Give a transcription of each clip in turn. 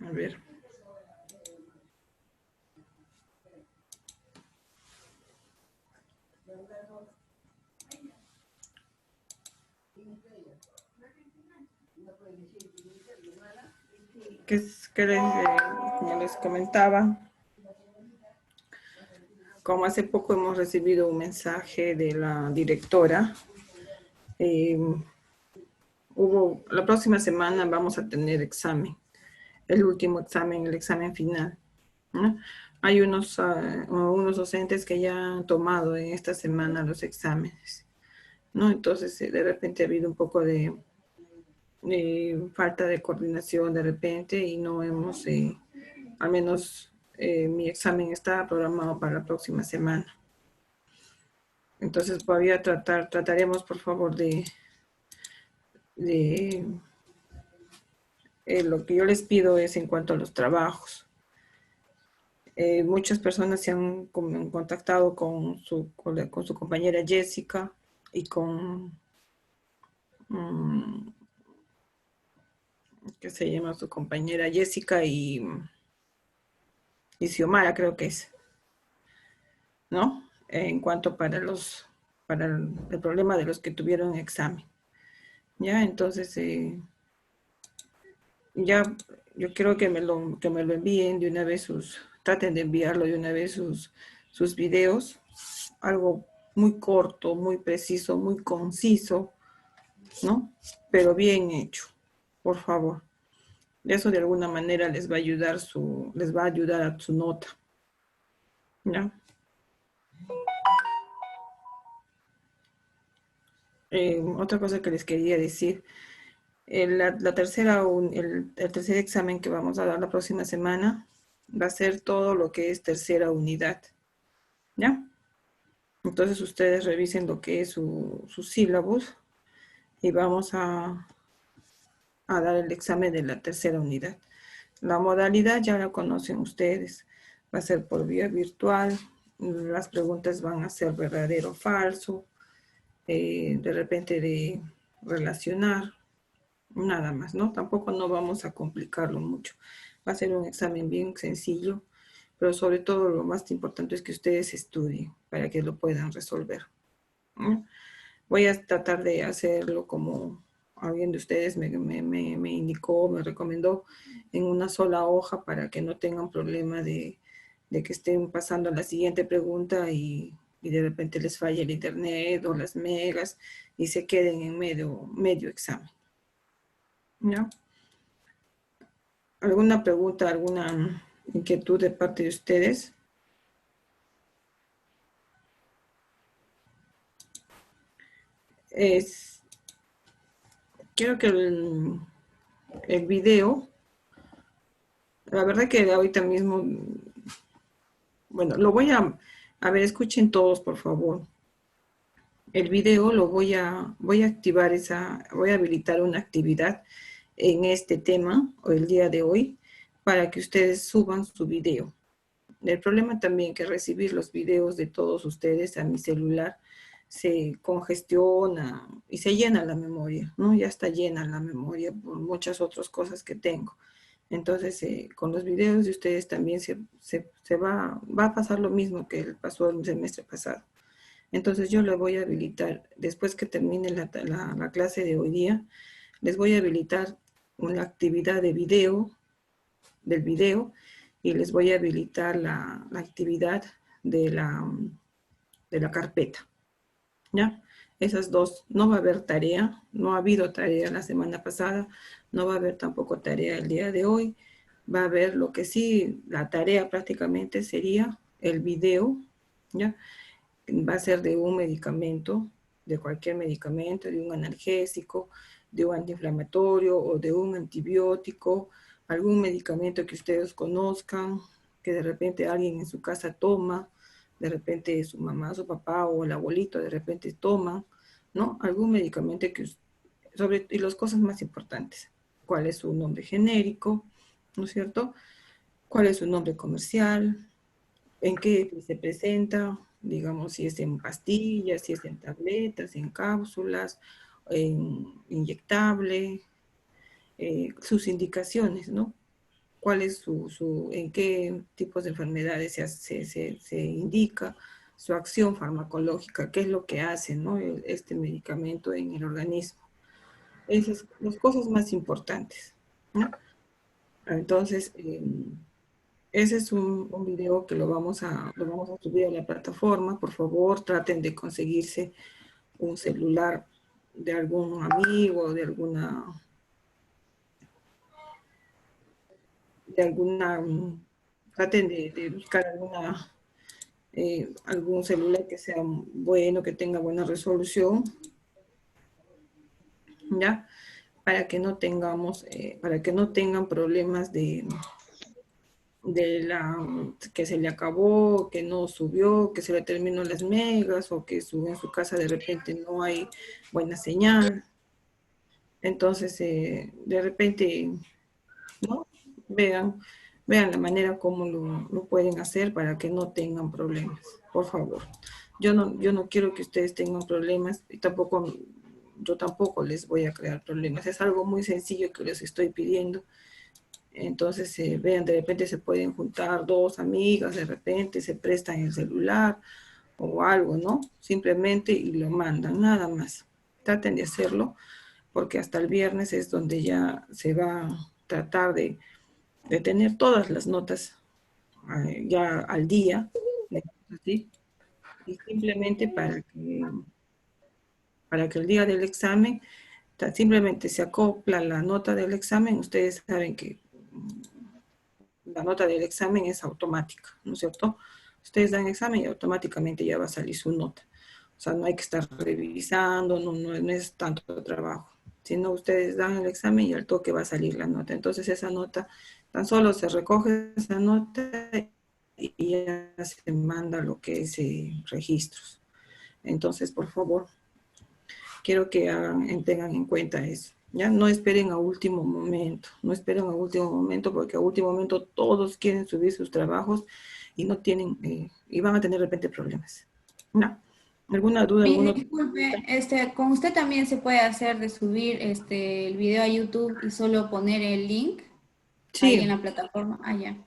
A ver. Como les comentaba, como hace poco hemos recibido un mensaje de la directora, la próxima semana vamos a tener examen, el último examen, el examen final, ¿no? Hay unos docentes que ya han tomado en esta semana los exámenes, ¿no? Entonces, de repente ha habido un poco de falta de coordinación de repente y no hemos, al menos mi examen está programado para la próxima semana. Entonces, todavía trataremos, por favor, de lo que yo les pido es en cuanto a los trabajos. Muchas personas se han contactado con su compañera Jessica y con, ¿qué se llama? Su compañera Jessica y Xiomara, creo que es, ¿no? En cuanto para el problema de los que tuvieron examen. Ya, entonces, ya yo quiero que me lo envíen de una vez traten de enviarlo de una vez sus videos, algo muy corto, muy preciso, muy conciso, ¿no? Pero bien hecho, por favor. Eso de alguna manera les va a ayudar a su nota, ¿ya? Otra cosa que les quería decir, el tercer examen que vamos a dar la próxima semana va a ser todo lo que es tercera unidad, ¿ya? Entonces ustedes revisen lo que es su sílabus y vamos a dar el examen de la tercera unidad. La modalidad ya la conocen ustedes, va a ser por vía virtual, las preguntas van a ser verdadero o falso, de repente de relacionar, nada más, ¿no? Tampoco no vamos a complicarlo mucho. Va a ser un examen bien sencillo, pero sobre todo lo más importante es que ustedes estudien para que lo puedan resolver, ¿no? Voy a tratar de hacerlo como alguien de ustedes me indicó, me recomendó, en una sola hoja para que no tengan problema de que estén pasando a la siguiente pregunta y de repente les falle el internet o las megas y se queden en medio examen, ¿no? ¿Alguna pregunta, alguna inquietud de parte de ustedes? Quiero que el video, la verdad que ahorita mismo, bueno, lo voy a ver, escuchen todos, por favor. El video lo voy a activar voy a habilitar una actividad en este tema, o el día de hoy, para que ustedes suban su video. El problema también que recibir los videos de todos ustedes a mi celular se congestiona y se llena la memoria, ¿no? Ya está llena la memoria por muchas otras cosas que tengo. Entonces, con los videos de ustedes también va a pasar lo mismo que pasó el semestre pasado. Entonces, yo le voy a habilitar, después que termine la clase de hoy día, les voy a habilitar una actividad del video, y les voy a habilitar la actividad de la carpeta, ¿ya? Esas dos, no va a haber tarea, no ha habido tarea la semana pasada, no va a haber tampoco tarea el día de hoy, va a haber lo que sí, la tarea prácticamente sería el video, ¿ya? Va a ser de un medicamento, de cualquier medicamento, de un analgésico, de un antiinflamatorio o de un antibiótico, algún medicamento que ustedes conozcan, que de repente alguien en su casa toma, de repente su mamá, su papá o el abuelito de repente toma, ¿no? Algún medicamento y las cosas más importantes. ¿Cuál es su nombre genérico? ¿No es cierto? ¿Cuál es su nombre comercial? ¿En qué se presenta? Digamos, si es en pastillas, si es en tabletas, en cápsulas, en inyectable, sus indicaciones, ¿no? cuál es en qué tipos de enfermedades se indica su acción farmacológica, qué es lo que hace, ¿no? Este medicamento en el organismo. Esas son las cosas más importantes, ¿no? Entonces, ese es un video que lo vamos a subir a la plataforma. Por favor, traten de conseguirse un celular de algún amigo, traten de buscar algún celular que sea bueno, que tenga buena resolución, ¿ya? Para que no tengan problemas que se le acabó, que no subió, que se le terminó las megas, o que en su casa de repente no hay buena señal. Entonces, de repente, ¿no? Vean, vean la manera como lo pueden hacer para que no tengan problemas, por favor. Yo no quiero que ustedes tengan problemas y yo tampoco les voy a crear problemas. Es algo muy sencillo que les estoy pidiendo. Entonces, vean, de repente se pueden juntar dos amigas, de repente se prestan el celular o algo, ¿no? Simplemente y lo mandan, nada más. Traten de hacerlo porque hasta el viernes es donde ya se va a tratar de tener todas las notas ya al día, ¿sí? Y simplemente para que el día del examen, simplemente se acopla la nota del examen. Ustedes saben que la nota del examen es automática, ¿no es cierto? Ustedes dan examen y automáticamente ya va a salir su nota. O sea, no hay que estar revisando, no es tanto trabajo. Sino ustedes dan el examen y al toque va a salir la nota. Entonces esa nota, tan solo se recoge esa nota y ya se manda lo que es registros. Entonces, por favor, quiero que tengan en cuenta eso. Ya no esperen a último momento, no esperen a último momento, porque a último momento todos quieren subir sus trabajos y no tienen, y van a tener de repente problemas. ¿No? ¿Alguna duda? Oye, ¿Alguna otra disculpe, pregunta? con usted también se puede hacer de subir el video a YouTube y solo poner el link ahí en Sí, la plataforma. Ah, ya.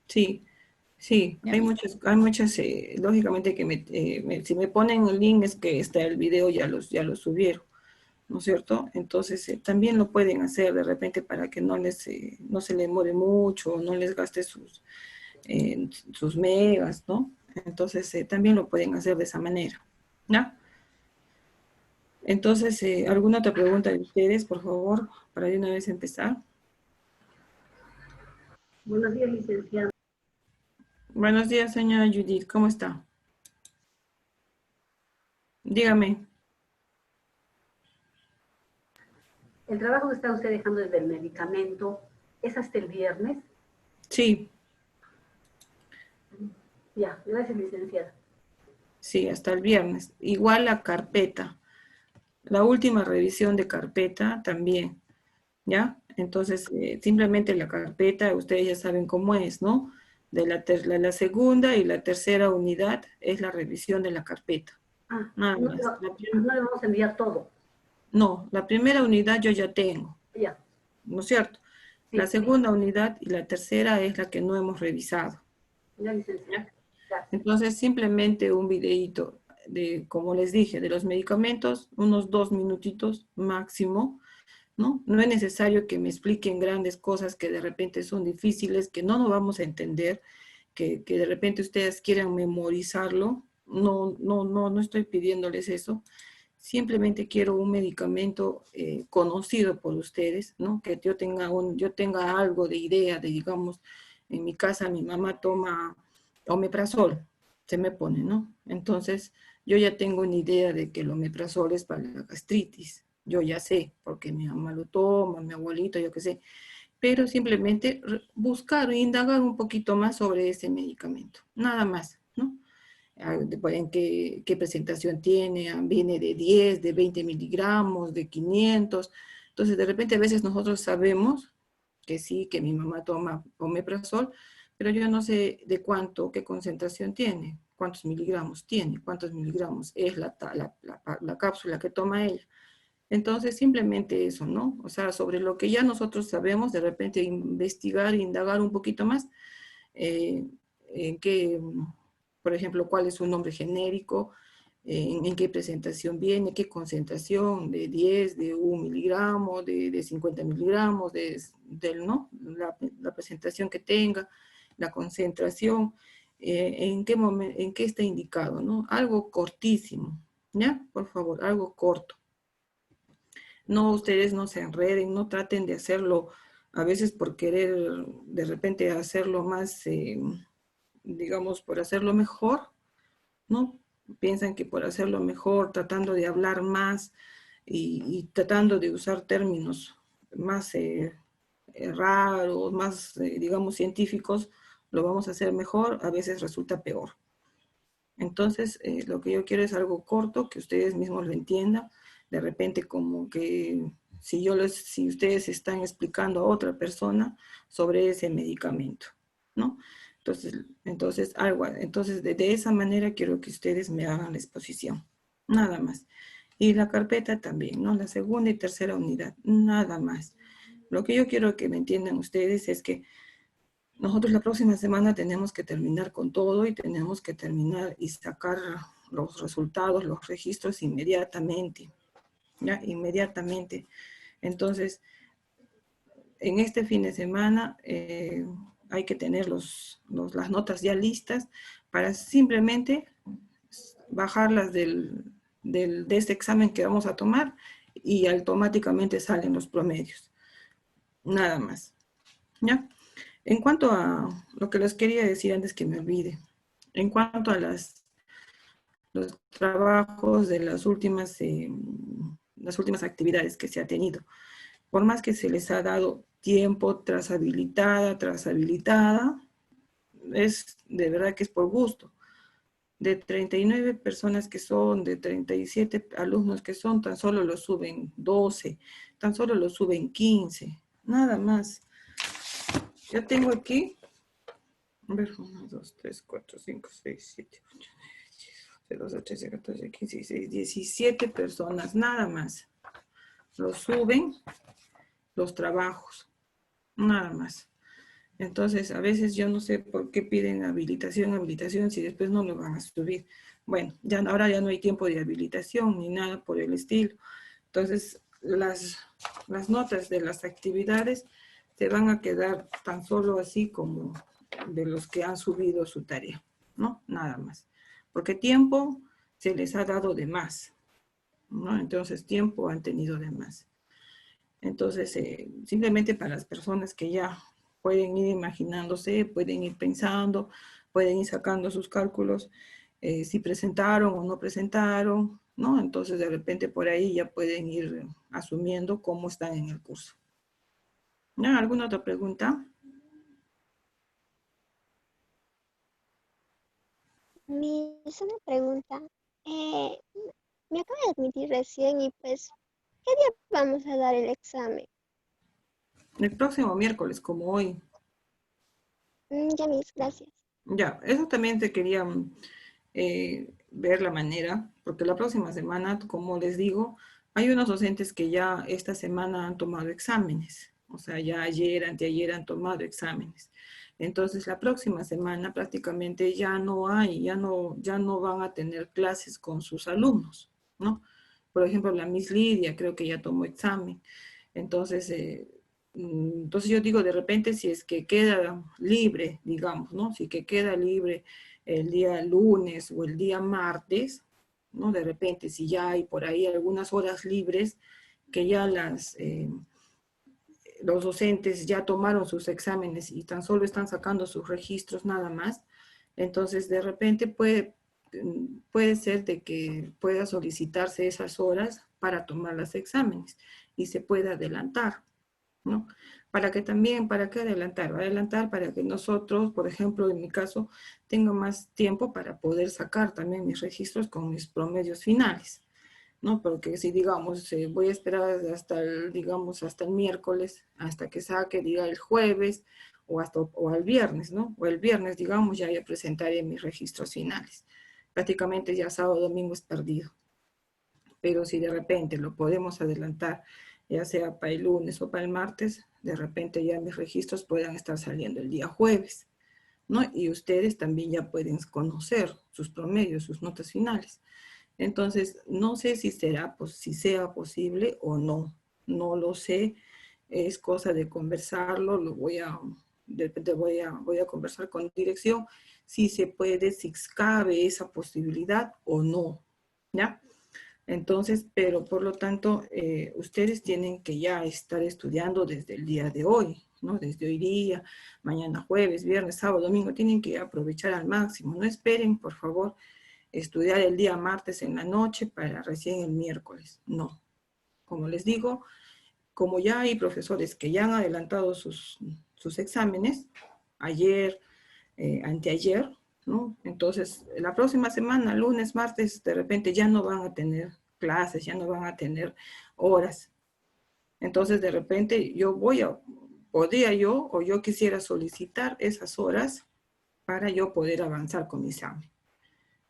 sí, sí. Ya. Hay muchas, lógicamente que si me ponen el link es que está el video, ya los subieron, ¿no es cierto? Entonces, también lo pueden hacer de repente para que no se le demore mucho, no les gaste sus megas, ¿no? Entonces, también lo pueden hacer de esa manera, ¿no? Entonces, ¿alguna otra pregunta de ustedes, por favor, para de una vez empezar? Buenos días, licenciada. Buenos días, señora Judith, ¿cómo está? Dígame. El trabajo que está usted dejando desde el medicamento es hasta el viernes. Sí, Ya, gracias, licenciada. sí, hasta el viernes. Igual la carpeta, la última revisión de carpeta también, ¿ya? Entonces, simplemente la carpeta, ustedes ya saben cómo es, ¿no? La segunda y la tercera unidad es la revisión de la carpeta. Ah, Nada no, más. no le vamos a enviar todo. No, la primera unidad yo ya tengo, Ya, ¿no es cierto? La sí, segunda unidad y la tercera es la que no hemos revisado, ya, licenciada. ¿ya? Gracias. Entonces, simplemente un videíto como les dije, de los medicamentos, unos 2 minutitos máximo, ¿no? No es necesario que me expliquen grandes cosas que de repente son difíciles, que no nos vamos a entender, que de repente ustedes quieran memorizarlo. No, no, no, no estoy pidiéndoles eso. Simplemente quiero un medicamento conocido por ustedes, ¿no? Que yo tenga algo de idea de, digamos, en mi casa mi mamá toma omeprazol, se me pone, ¿no? Entonces, yo ya tengo una idea de que el omeprazol es para la gastritis. Yo ya sé, porque mi mamá lo toma, mi abuelito, yo qué sé. Pero simplemente buscar e indagar un poquito más sobre ese medicamento. Nada más, ¿no? En qué presentación tiene, viene de 10, de 20 miligramos, de 500. Entonces, de repente a veces nosotros sabemos que sí, que mi mamá toma omeprazol, pero yo no sé de qué concentración tiene, cuántos miligramos tiene, cuántos miligramos es la cápsula que toma ella. Entonces, simplemente eso, ¿no? O sea, sobre lo que ya nosotros sabemos, de repente investigar, indagar un poquito más, en qué, por ejemplo, cuál es su nombre genérico, en qué presentación viene, qué concentración, de 10, de 1 miligramo, de 50 miligramos, ¿no? La presentación que tenga, la concentración, en qué está indicado, ¿no? Algo cortísimo, ¿ya? Por favor, algo corto. No, ustedes no se enreden, no traten de hacerlo a veces por querer de repente hacerlo más, digamos, por hacerlo mejor, ¿no? Piensan que por hacerlo mejor, tratando de hablar más y tratando de usar términos más raros, más, digamos, científicos, lo vamos a hacer mejor, a veces resulta peor. Entonces, lo que yo quiero es algo corto, que ustedes mismos lo entiendan. De repente, como que si ustedes están explicando a otra persona sobre ese medicamento, ¿no? Entonces de esa manera quiero que ustedes me hagan la exposición, nada más. Y la carpeta también, ¿no? La segunda y tercera unidad, nada más. Lo que yo quiero que me entiendan ustedes es que nosotros la próxima semana tenemos que terminar con todo y tenemos que terminar y sacar los resultados, los registros inmediatamente, ¿ya? Inmediatamente. Entonces, en este fin de semana hay que tener las notas ya listas para simplemente bajarlas de este examen que vamos a tomar y automáticamente salen los promedios. Nada más, ¿ya? En cuanto a lo que les quería decir antes que me olvide, en cuanto a los trabajos de las últimas actividades que se ha tenido, por más que se les ha dado tiempo tras habilitada, es de verdad que es por gusto. De 39 personas que son, de 37 alumnos que son, tan solo lo suben 12, tan solo lo suben 15, nada más. Yo tengo aquí, a ver, 1, 2, 3, 4, 5, 6, 7, 8, 9, 10, 12, 13, 14, 15, 16, 17 personas, nada más. Lo suben los trabajos, nada más. Entonces, a veces yo no sé por qué piden habilitación, si después no lo van a subir. Bueno, ahora ya no hay tiempo de habilitación ni nada por el estilo. Entonces, las notas de las actividades se van a quedar tan solo así como de los que han subido su tarea, ¿no? Nada más. Porque tiempo se les ha dado de más, ¿no? Entonces, tiempo han tenido de más. Entonces, simplemente para las personas que ya pueden ir imaginándose, pueden ir pensando, pueden ir sacando sus cálculos, si presentaron o no presentaron, ¿no? Entonces, de repente por ahí ya pueden ir asumiendo cómo están en el curso. ¿No? ¿Alguna otra pregunta? Es una pregunta. Eh, Me acabo de admitir recién y pues, ¿qué día vamos a dar el examen? El próximo miércoles, como hoy. Ya mis, gracias. Ya, eso también te quería ver la manera, porque la próxima semana, como les digo, hay unos docentes que ya esta semana han tomado exámenes, o sea, ya ayer, anteayer han tomado exámenes. Entonces, la próxima semana prácticamente ya no van a tener clases con sus alumnos, ¿no? Por ejemplo, la Miss Lidia creo que ya tomó examen. Entonces, entonces yo digo, de repente, si es que queda libre, digamos, ¿no? Si que queda libre el día lunes o el día martes, ¿no? De repente, si ya hay por ahí algunas horas libres, que ya los docentes ya tomaron sus exámenes y tan solo están sacando sus registros nada más, entonces de repente puede ser de que pueda solicitarse esas horas para tomar los exámenes y se pueda adelantar, ¿no? ¿Para qué adelantar? Adelantar para que nosotros, por ejemplo, en mi caso, tenga más tiempo para poder sacar también mis registros con mis promedios finales, ¿no? Porque si, digamos, voy a esperar digamos, hasta el miércoles, hasta que saque, diga, el jueves, o al viernes, ¿no? O el viernes, digamos, ya presentaré mis registros finales. Prácticamente ya sábado, domingo es perdido. pero si de repente lo podemos adelantar, ya sea para el lunes o para el martes, de repente ya mis registros puedan estar saliendo el día jueves, ¿no? Y ustedes también ya pueden conocer sus promedios, sus notas finales. Entonces, no sé si será, pues, si sea posible o no. No lo sé. Es cosa de conversarlo. Voy a conversar con dirección si se puede, si cabe esa posibilidad o no. ¿Ya? Entonces, pero por lo tanto, ustedes tienen que ya estar estudiando desde el día de hoy, ¿no? Desde hoy día, mañana jueves, viernes, sábado, domingo, tienen que aprovechar al máximo. No esperen, por favor, estudiar el día martes en la noche para recién el miércoles. No. Como les digo, como ya hay profesores que ya han adelantado sus exámenes, ayer, anteayer, ¿no? Entonces, la próxima semana, lunes, martes, de repente ya no van a tener clases, ya no van a tener horas. Entonces, de repente, podría yo, o yo quisiera solicitar esas horas para yo poder avanzar con mi examen,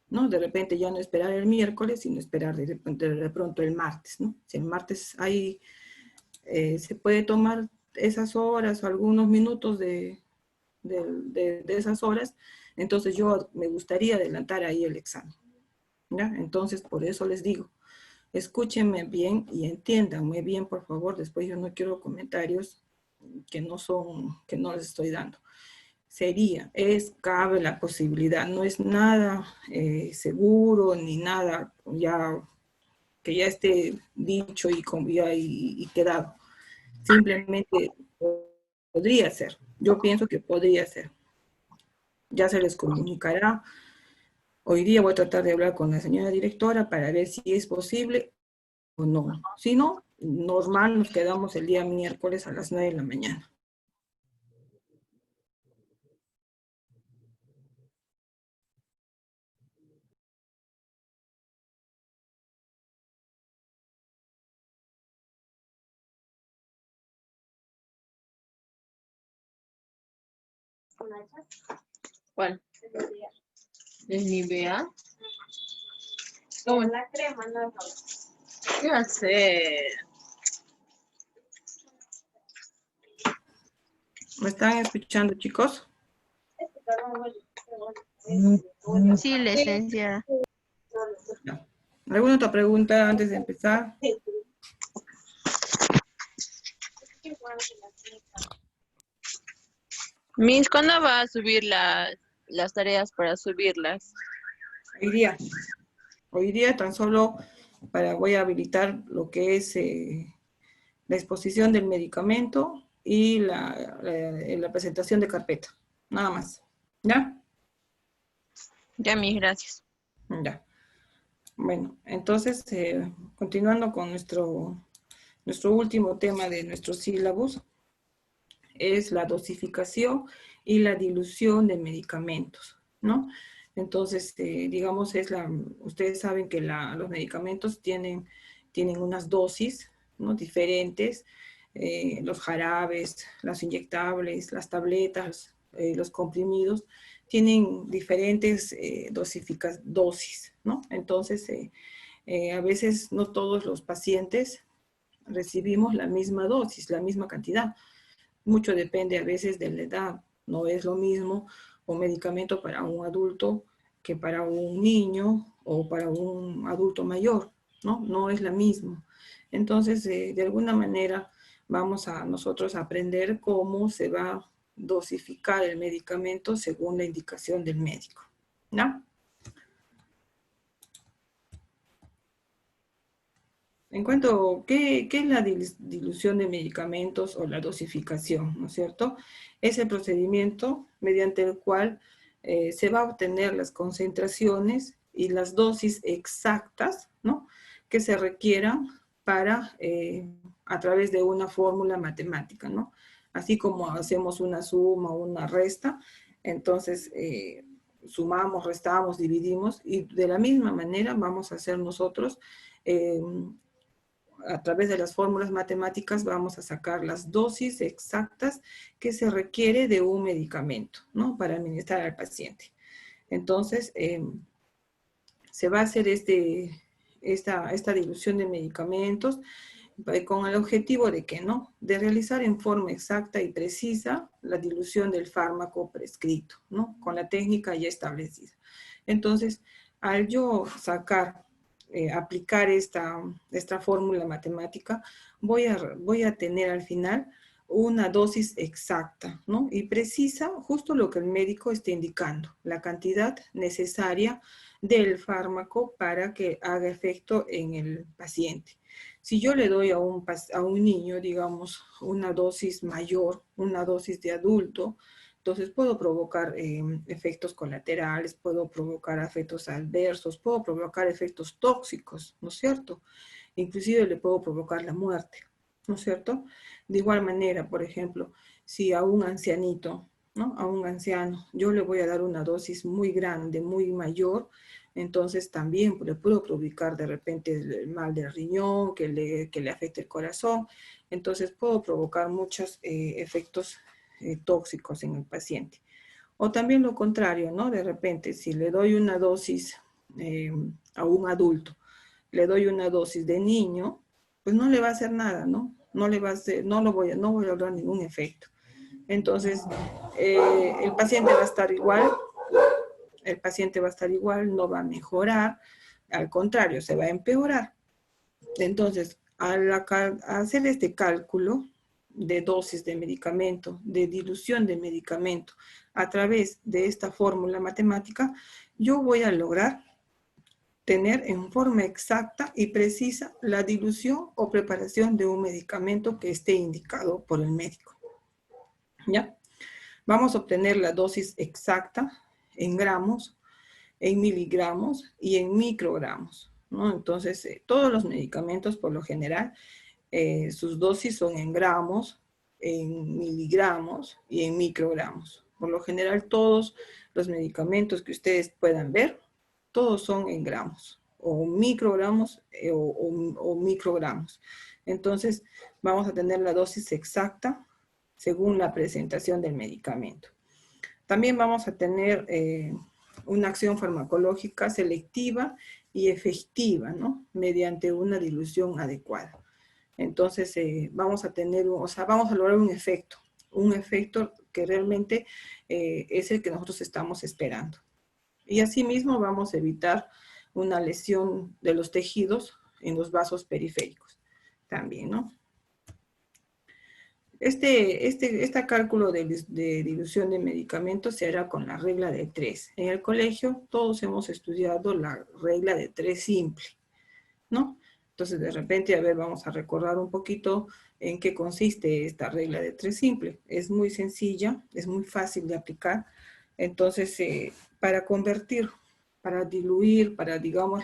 ¿no? De repente ya no esperar el miércoles, sino esperar de pronto el martes, ¿no? Si el martes hay, se puede tomar esas horas o algunos minutos de esas horas, entonces yo me gustaría adelantar ahí el examen, ¿ya? Entonces, por eso les digo, escúchenme bien y entiéndanme bien, por favor. Después yo no quiero comentarios que no les estoy dando. Cabe la posibilidad, no es nada seguro ni nada ya que ya esté dicho y quedado. Simplemente podría ser. Yo pienso que podría ser. Ya se les comunicará. Hoy día voy a tratar de hablar con la señora directora para ver si es posible o no. Si no, normal, nos quedamos el día miércoles a las 9 de la mañana. ¿Cuál? ¿Es Nivea? ¿Cómo? La crema, no. ¿Qué va a hacer? ¿Me están escuchando, chicos? Sí, licenciada. No. ¿Alguna otra pregunta antes de empezar? Miss, ¿cuándo va a subir las tareas para subirlas? Hoy día tan solo voy a habilitar lo que es la exposición del medicamento y la presentación de carpeta. Nada más. ¿Ya? Ya, Miss, gracias. Ya. Bueno, entonces, continuando con nuestro último tema de nuestro sílabus, es la dosificación y la dilución de medicamentos, ¿no? Entonces, digamos, ustedes saben que los medicamentos tienen unas dosis, ¿no? Diferentes, los jarabes, las inyectables, las tabletas, los comprimidos, tienen diferentes dosis, ¿no? Entonces, a veces no todos los pacientes recibimos la misma dosis, la misma cantidad. Mucho depende a veces de la edad. No es lo mismo un medicamento para un adulto que para un niño o para un adulto mayor, ¿no? No es la misma. Entonces, de alguna manera, vamos a nosotros a aprender cómo se va a dosificar el medicamento según la indicación del médico, ¿no? En cuanto, ¿qué es la dilución de medicamentos o la dosificación, ¿no es cierto? Es el procedimiento mediante el cual se va a obtener las concentraciones y las dosis exactas, ¿no? Que se requieran para, a través de una fórmula matemática, ¿no? Así como hacemos una suma o una resta, entonces sumamos, restamos, dividimos, y de la misma manera vamos a hacer nosotros a través de las fórmulas matemáticas vamos a sacar las dosis exactas que se requiere de un medicamento, ¿no? Para administrar al paciente. Entonces, se va a hacer esta dilución de medicamentos con el objetivo de que, ¿no? De realizar en forma exacta y precisa la dilución del fármaco prescrito, ¿no? Con la técnica ya establecida. Entonces, al yo aplicar esta fórmula matemática, voy a tener al final una dosis exacta, ¿no? Y precisa, justo lo que el médico esté indicando, la cantidad necesaria del fármaco para que haga efecto en el paciente. Si yo le doy a un niño, digamos, una dosis mayor, una dosis de adulto, entonces puedo provocar efectos colaterales, puedo provocar efectos adversos, puedo provocar efectos tóxicos, ¿no es cierto? Inclusive le puedo provocar la muerte, ¿no es cierto? De igual manera, por ejemplo, si a un ancianito, ¿no? A un anciano, yo le voy a dar una dosis muy grande, muy mayor, entonces también le puedo provocar de repente el mal del riñón, que le afecte el corazón, entonces puedo provocar muchos efectos tóxicos en el paciente. O también lo contrario, ¿no? De repente, si le doy una dosis a un adulto, le doy una dosis de niño, pues no le va a hacer nada, ¿no? No le va a hacer, no voy a lograr ningún efecto. Entonces, el paciente va a estar igual, no va a mejorar, al contrario, se va a empeorar. Entonces, al hacer este cálculo de dosis de medicamento, de dilución de medicamento, a través de esta fórmula matemática, yo voy a lograr tener en forma exacta y precisa la dilución o preparación de un medicamento que esté indicado por el médico. ¿Ya? Vamos a obtener la dosis exacta en gramos, en miligramos y en microgramos, ¿no? Entonces, todos los medicamentos, por lo general, sus dosis son en gramos, en miligramos y en microgramos. Por lo general, todos los medicamentos que ustedes puedan ver, todos son en gramos, o microgramos o microgramos. Entonces, vamos a tener la dosis exacta según la presentación del medicamento. También vamos a tener una acción farmacológica selectiva y efectiva, ¿no? Mediante una dilución adecuada. Entonces, vamos a tener, vamos a lograr un efecto que realmente es el que nosotros estamos esperando. Y asimismo vamos a evitar una lesión de los tejidos en los vasos periféricos también, ¿no? Este cálculo de dilución de medicamentos se hará con la regla de 3. En el colegio todos hemos estudiado la regla de 3 simple, ¿no? Entonces de repente, a ver, vamos a recordar un poquito en qué consiste esta regla de 3 simple. Es muy sencilla, es muy fácil de aplicar. Entonces, para convertir, para diluir, para, digamos,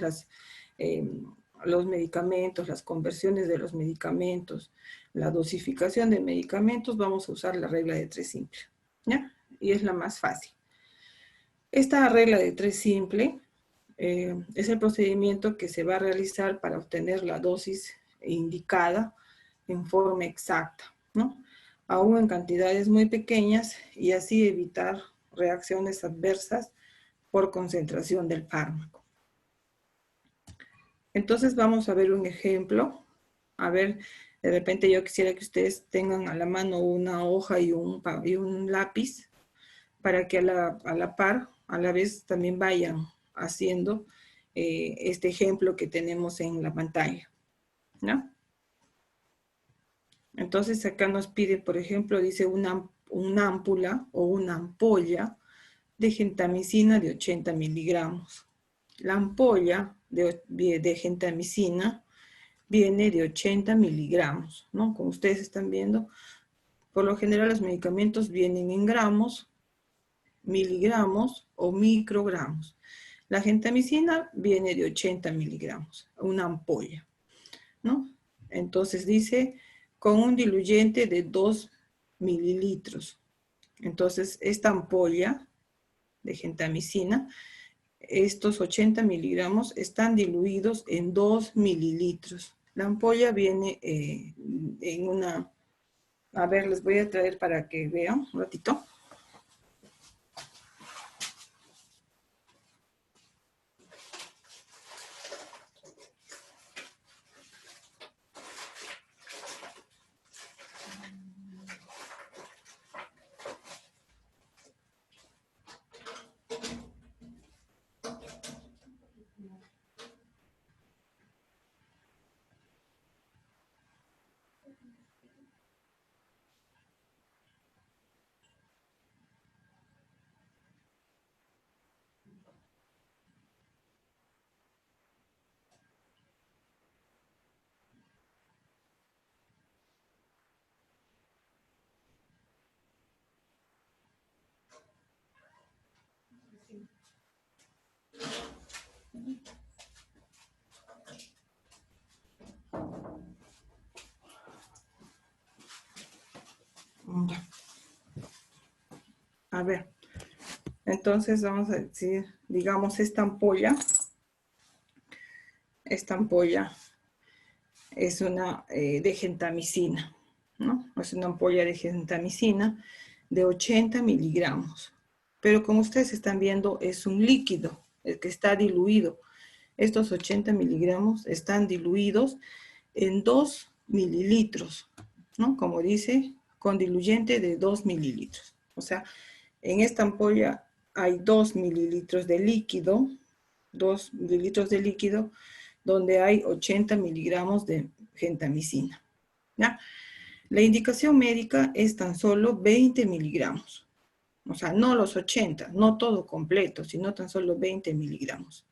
los medicamentos, las conversiones de los medicamentos, la dosificación de medicamentos, vamos a usar la regla de 3 simple, ¿ya? Y es la más fácil. Esta regla de 3 simple es el procedimiento que se va a realizar para obtener la dosis indicada en forma exacta, ¿no? Aún en cantidades muy pequeñas y así evitar reacciones adversas por concentración del fármaco. Entonces vamos a ver un ejemplo. A ver, de repente yo quisiera que ustedes tengan a la mano una hoja y un lápiz para que a la par, a la vez también vayan haciendo este ejemplo que tenemos en la pantalla, ¿no? Entonces acá nos pide, por ejemplo, dice una ámpula o una ampolla de gentamicina de 80 miligramos. La ampolla de gentamicina viene de 80 miligramos, ¿no? Como ustedes están viendo, por lo general los medicamentos vienen en gramos, miligramos o microgramos. La gentamicina viene de 80 miligramos, una ampolla, ¿no? Entonces dice, con un diluyente de 2 mililitros. Entonces, esta ampolla de gentamicina, estos 80 miligramos están diluidos en 2 mililitros. La ampolla viene en una... A ver, les voy a traer para que vean un ratito. Ya. A ver, entonces vamos a decir, digamos, esta ampolla es una de gentamicina, ¿no? Es una ampolla de gentamicina de 80 miligramos. Pero como ustedes están viendo, es un líquido, el que está diluido. Estos 80 miligramos están diluidos en 2 mililitros, ¿no? Como dice, con diluyente de 2 mililitros. O sea, en esta ampolla hay 2 mililitros de líquido, 2 mililitros de líquido, donde hay 80 miligramos de gentamicina, ¿ya? La indicación médica es tan solo 20 miligramos. O sea, no los 80, no todo completo, sino tan solo 20 miligramos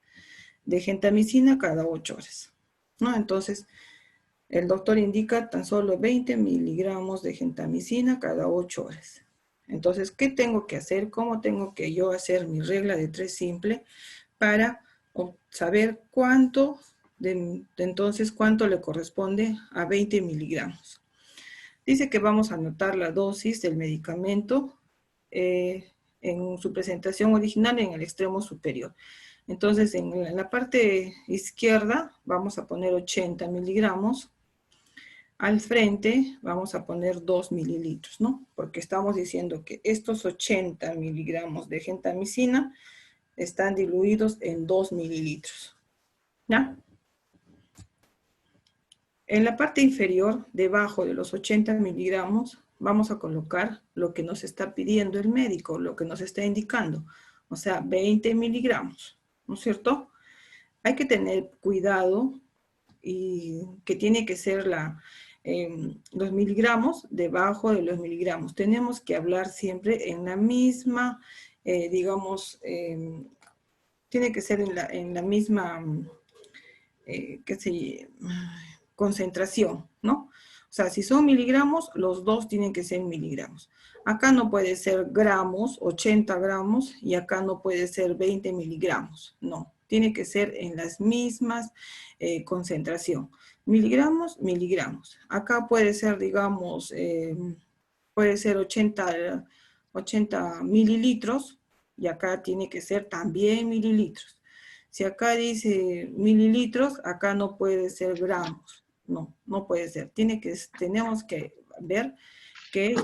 de gentamicina cada 8 horas, ¿no? Entonces, el doctor indica tan solo 20 miligramos de gentamicina cada 8 horas. Entonces, ¿qué tengo que hacer? ¿Cómo tengo que yo hacer mi regla de 3 simple para saber cuánto, entonces, cuánto le corresponde a 20 miligramos? Dice que vamos a anotar la dosis del medicamento en su presentación original en el extremo superior. Entonces, en la parte izquierda vamos a poner 80 miligramos. Al frente vamos a poner 2 mililitros, ¿no? Porque estamos diciendo que estos 80 miligramos de gentamicina están diluidos en 2 mililitros, ¿ya? En la parte inferior, debajo de los 80 miligramos, vamos a colocar lo que nos está pidiendo el médico, lo que nos está indicando. O sea, 20 miligramos, ¿no es cierto? Hay que tener cuidado y que tiene que ser los miligramos debajo de los miligramos. Tenemos que hablar siempre en la misma, digamos, tiene que ser en la misma, qué sé, concentración, ¿no? O sea, si son miligramos, los dos tienen que ser miligramos. Acá no puede ser gramos, 80 gramos, y acá no puede ser 20 miligramos, no. Tiene que ser en las mismas concentración. Miligramos, miligramos. Acá puede ser, digamos, puede ser 80 mililitros, y acá tiene que ser también mililitros. Si acá dice mililitros, acá no puede ser gramos. No, no puede ser. Tenemos que ver que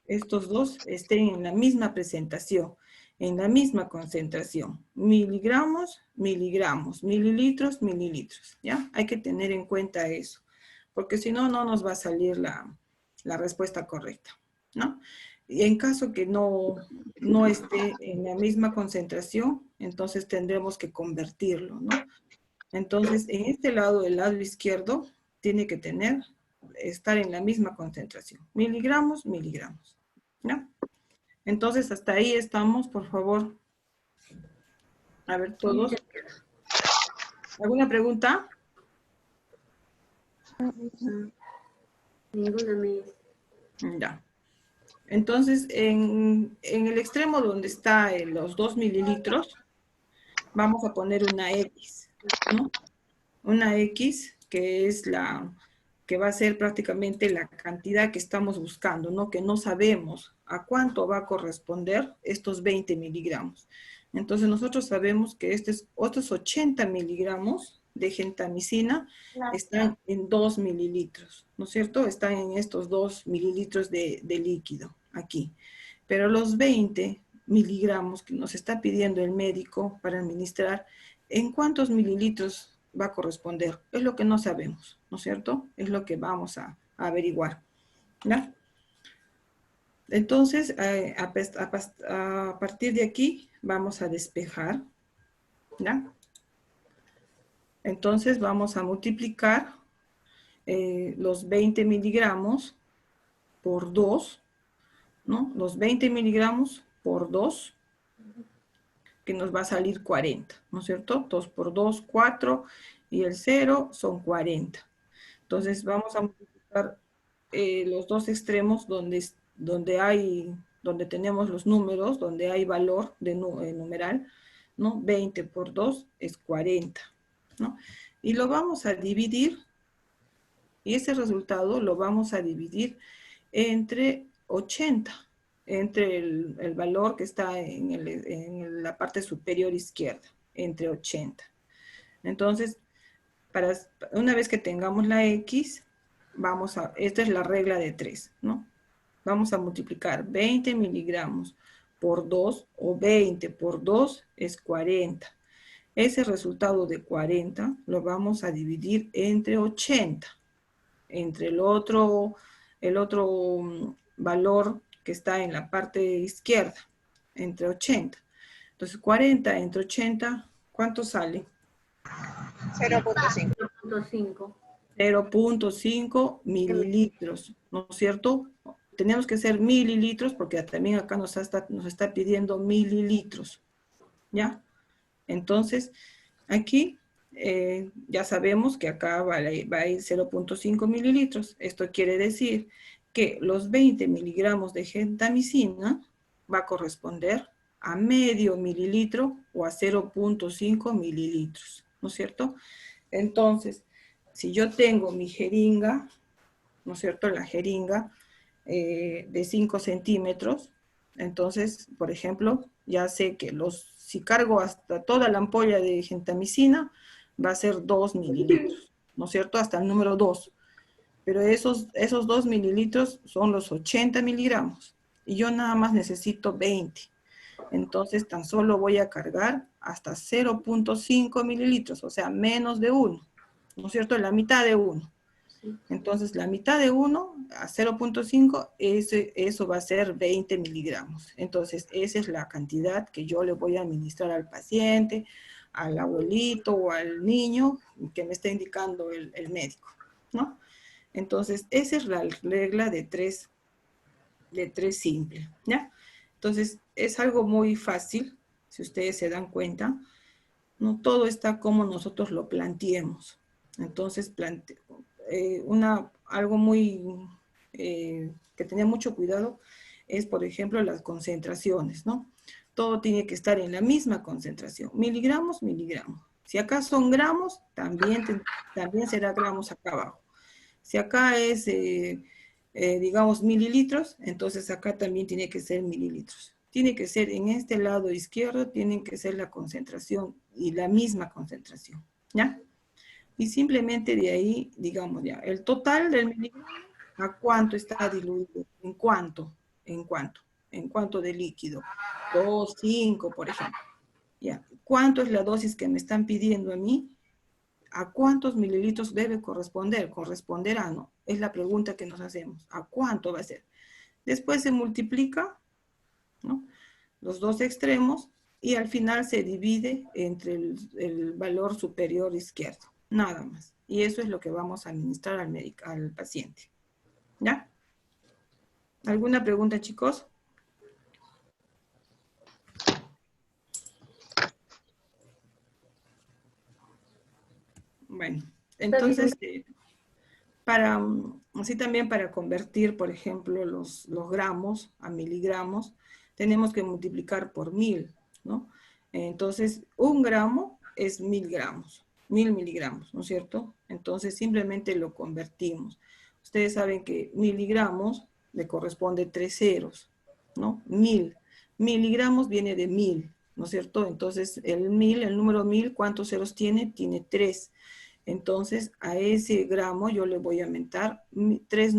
estos dos estén en la misma presentación, en la misma concentración. Miligramos, miligramos, mililitros, mililitros. ¿Ya? Hay que tener en cuenta eso, porque si no, no nos va a salir la respuesta correcta, ¿no? Y en caso que no esté en la misma concentración, entonces tendremos que convertirlo, ¿no? Entonces, en este lado, el lado izquierdo, tiene que estar en la misma concentración. Miligramos, miligramos, ¿no? Entonces, hasta ahí estamos, por favor. A ver, todos. ¿Alguna pregunta? Ninguna me... Ya. Entonces, en el extremo donde está los 2 mililitros, vamos a poner una X, ¿no? Una X que es que va a ser prácticamente la cantidad que estamos buscando, ¿no? Que no sabemos a cuánto va a corresponder estos 20 miligramos. Entonces, nosotros sabemos que otros 80 miligramos de gentamicina están en 2 mililitros, ¿no es cierto? Están en estos 2 mililitros de líquido aquí. Pero los 20 miligramos que nos está pidiendo el médico para administrar, ¿en cuántos mililitros va a corresponder? Es lo que no sabemos, ¿no es cierto? Es lo que vamos a averiguar, ¿ya? Entonces, a partir de aquí, vamos a despejar, ¿ya? Entonces, vamos a multiplicar los 20 miligramos por 2, ¿no? Los 20 miligramos por 2, que nos va a salir 40, ¿no es cierto? 2 por 2, 4, y el 0 son 40. Entonces vamos a multiplicar los dos extremos donde tenemos los números, donde hay valor de numeral, ¿no? 20 por 2 es 40, ¿no? Y lo vamos a dividir, y ese resultado lo vamos a dividir entre 80, entre el valor que está en la parte superior izquierda, entre 80. Entonces, una vez que tengamos la X, esta es la regla de 3, ¿no? Vamos a multiplicar 20 miligramos por 2, o 20 por 2 es 40. Ese resultado de 40 lo vamos a dividir entre 80, entre el otro valor que está en la parte izquierda, entre 80. Entonces 40 entre 80, ¿cuánto sale? 0.5. 0.5. 0.5 mililitros, ¿no es cierto? Tenemos que ser mililitros porque también acá nos está pidiendo mililitros, ¿ya? Entonces, aquí ya sabemos que acá va a ir 0.5 mililitros. Esto quiere decir que los 20 miligramos de gentamicina va a corresponder a medio mililitro o a 0.5 mililitros, ¿no es cierto? Entonces, si yo tengo mi jeringa, ¿no es cierto? La jeringa de 5 centímetros, entonces, por ejemplo, ya sé que si cargo hasta toda la ampolla de gentamicina, va a ser 2 mililitros, ¿no es cierto? Hasta el número 2. Pero esos 2 mililitros son los 80 miligramos. Y yo nada más necesito 20. Entonces, tan solo voy a cargar hasta 0.5 mililitros, o sea, menos de 1. ¿No es cierto? La mitad de 1. Entonces, la mitad de 1 a 0.5, eso va a ser 20 miligramos. Entonces, esa es la cantidad que yo le voy a administrar al paciente, al abuelito o al niño que me está indicando el médico, ¿no? Entonces, esa es la regla de 3 simple, ¿ya? Entonces, es algo muy fácil, si ustedes se dan cuenta, ¿no? Todo está como nosotros lo planteemos. Entonces, algo muy que tenía mucho cuidado es, por ejemplo, las concentraciones, ¿no? Todo tiene que estar en la misma concentración. Miligramos, miligramos. Si acá son gramos, también será gramos acá abajo. Si acá es, digamos, mililitros, entonces acá también tiene que ser mililitros. Tiene que ser en este lado izquierdo, tienen que ser la concentración y la misma concentración, ¿ya? Y simplemente de ahí, digamos ya, el total del miligramo, ¿a cuánto está diluido? ¿En cuánto? ¿En cuánto? ¿En cuánto de líquido? 2, 5, por ejemplo. ¿Ya? ¿Cuánto es la dosis que me están pidiendo a mí? ¿A cuántos mililitros debe corresponder? ¿Corresponderá? ¿No? Es la pregunta que nos hacemos. ¿A cuánto va a ser? Después se multiplica, ¿no? Los dos extremos y al final se divide entre el valor superior izquierdo. Nada más. Y eso es lo que vamos a administrar al paciente. ¿Ya? ¿Alguna pregunta, chicos? Bueno, entonces, así también para convertir, por ejemplo, los gramos a miligramos, tenemos que multiplicar por 1000, ¿no? Entonces, 1 gramo es 1000 gramos, 1000 miligramos, ¿no es cierto? Entonces, simplemente lo convertimos. Ustedes saben que miligramos le corresponde 3 ceros, ¿no? 1000. Miligramos viene de 1000, ¿no es cierto? Entonces, el número 1000, ¿cuántos ceros tiene? Tiene 3. Entonces, a ese gramo yo le voy a aumentar 3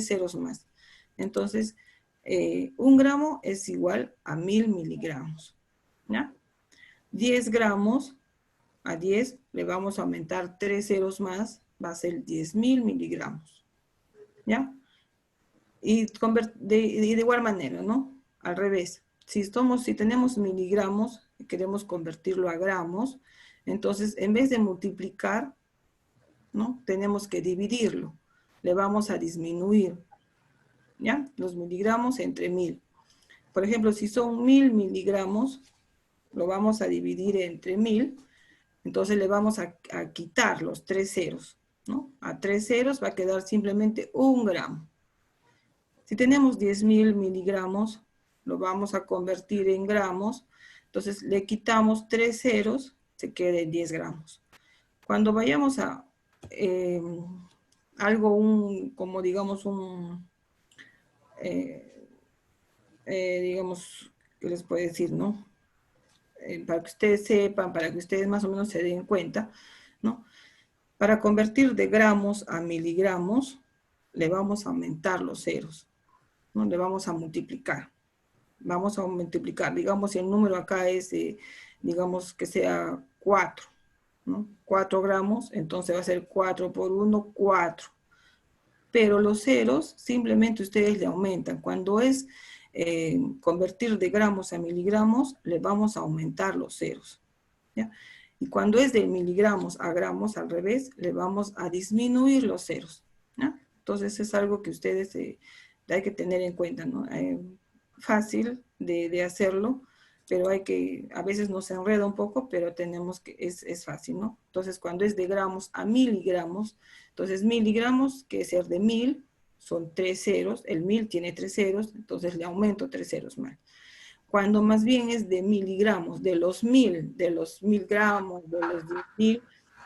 ceros más. Entonces, 1 gramo es igual a 1000 miligramos, ¿ya? 10 gramos, a 10 le vamos a aumentar 3 ceros más, va a ser 10.000 miligramos, ¿ya? Y de igual manera, ¿no? Al revés. Si tenemos miligramos y queremos convertirlo a gramos, entonces en vez de multiplicar, ¿no? Tenemos que dividirlo. Le vamos a disminuir, ¿ya? Los miligramos entre 1000. Por ejemplo, si son 1000 miligramos, lo vamos a dividir entre 1000. Entonces le vamos a quitar los 3 ceros, ¿no? A 3 ceros va a quedar simplemente 1 gramo. Si tenemos 10.000 miligramos, lo vamos a convertir en gramos. Entonces le quitamos 3 ceros, se queda en 10 gramos. Cuando vayamos a como digamos digamos, ¿qué les puedo decir, no? Para que ustedes sepan, para que ustedes más o menos se den cuenta, ¿no? Para convertir de gramos a miligramos, le vamos a aumentar los ceros, ¿no? Le vamos a multiplicar. Vamos a multiplicar, digamos, si el número acá es, digamos, que sea 4, ¿no? 4 gramos, entonces va a ser 4 por 1, 4. Pero los ceros simplemente ustedes le aumentan. Cuando es convertir de gramos a miligramos, le vamos a aumentar los ceros, ¿ya? Y cuando es de miligramos a gramos, al revés, le vamos a disminuir los ceros, ¿ya? Entonces es algo que ustedes hay que tener en cuenta, ¿no? Fácil de hacerlo, pero a veces nos enreda un poco, pero tenemos que, es fácil, ¿no? Entonces cuando es de gramos a miligramos, entonces miligramos, que es ser de 1000, son 3 ceros, el 1000 tiene 3 ceros, entonces le aumento 3 ceros más. Cuando más bien es de miligramos, de los 1000 gramos, de los 10.000,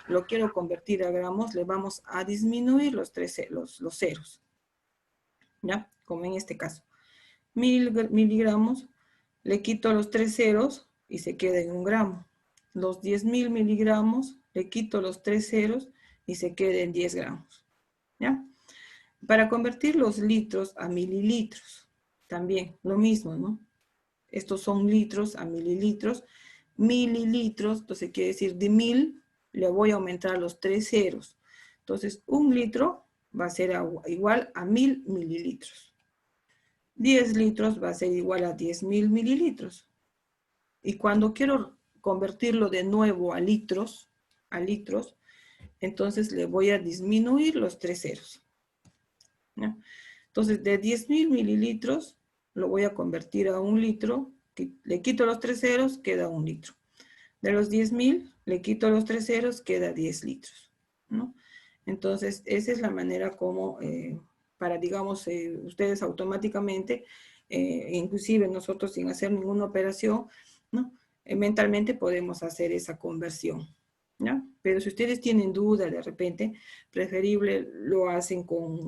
lo quiero convertir a gramos, le vamos a disminuir los ceros, ¿ya? Como en este caso. 1000 miligramos, le quito los 3 ceros y se queda en 1 gramo. Los 10.000 miligramos, le quito los 3 ceros y se queda en 10 gramos, ¿ya? Para convertir los litros a mililitros, también lo mismo, ¿no? Estos son litros a mililitros. Mililitros, entonces quiere decir de 1000, le voy a aumentar los 3 ceros. Entonces, 1 litro va a ser igual a 1000 mililitros. 10 litros va a ser igual a 10.000 mililitros. Y cuando quiero convertirlo de nuevo a litros, entonces le voy a disminuir los 3 ceros, ¿no? Entonces, de 10.000 mililitros, lo voy a convertir a 1 litro, le quito los 3 ceros, queda 1 litro. De los 10.000, le quito los 3 ceros, queda 10 litros, ¿no? Entonces, esa es la manera como, para, digamos, ustedes automáticamente, inclusive nosotros sin hacer ninguna operación, ¿no? Mentalmente podemos hacer esa conversión, ¿no? Pero si ustedes tienen duda de repente, preferible lo hacen con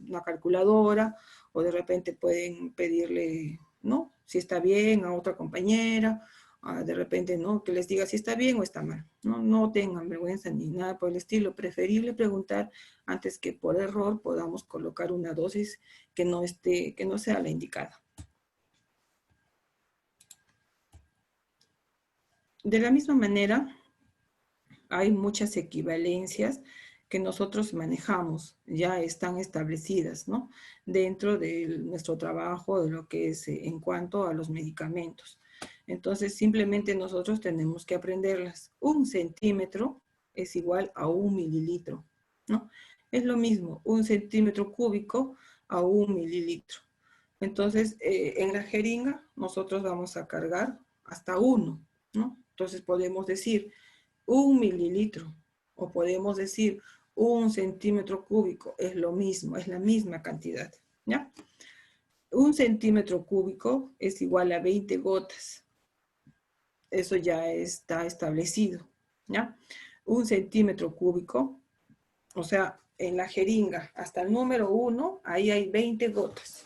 una calculadora o de repente pueden pedirle, ¿no? Si está bien a otra compañera, de repente, ¿no? Que les diga si está bien o está mal, ¿no? No tengan vergüenza ni nada por el estilo. Preferible preguntar antes que por error podamos colocar una dosis que no sea la indicada. De la misma manera, hay muchas equivalencias que nosotros manejamos, ya están establecidas, ¿no? Dentro de nuestro trabajo, de lo que es en cuanto a los medicamentos. Entonces, simplemente nosotros tenemos que aprenderlas. 1 centímetro es igual a 1 mililitro, ¿no? Es lo mismo, 1 centímetro cúbico a 1 mililitro. Entonces, en la jeringa, nosotros vamos a cargar hasta 1, ¿no? Entonces, podemos decir 1 mililitro, o podemos decir 1 centímetro cúbico, es lo mismo, es la misma cantidad, ¿ya? 1 centímetro cúbico es igual a 20 gotas. Eso ya está establecido, ¿ya? 1 centímetro cúbico, o sea, en la jeringa, hasta el número 1, ahí hay 20 gotas.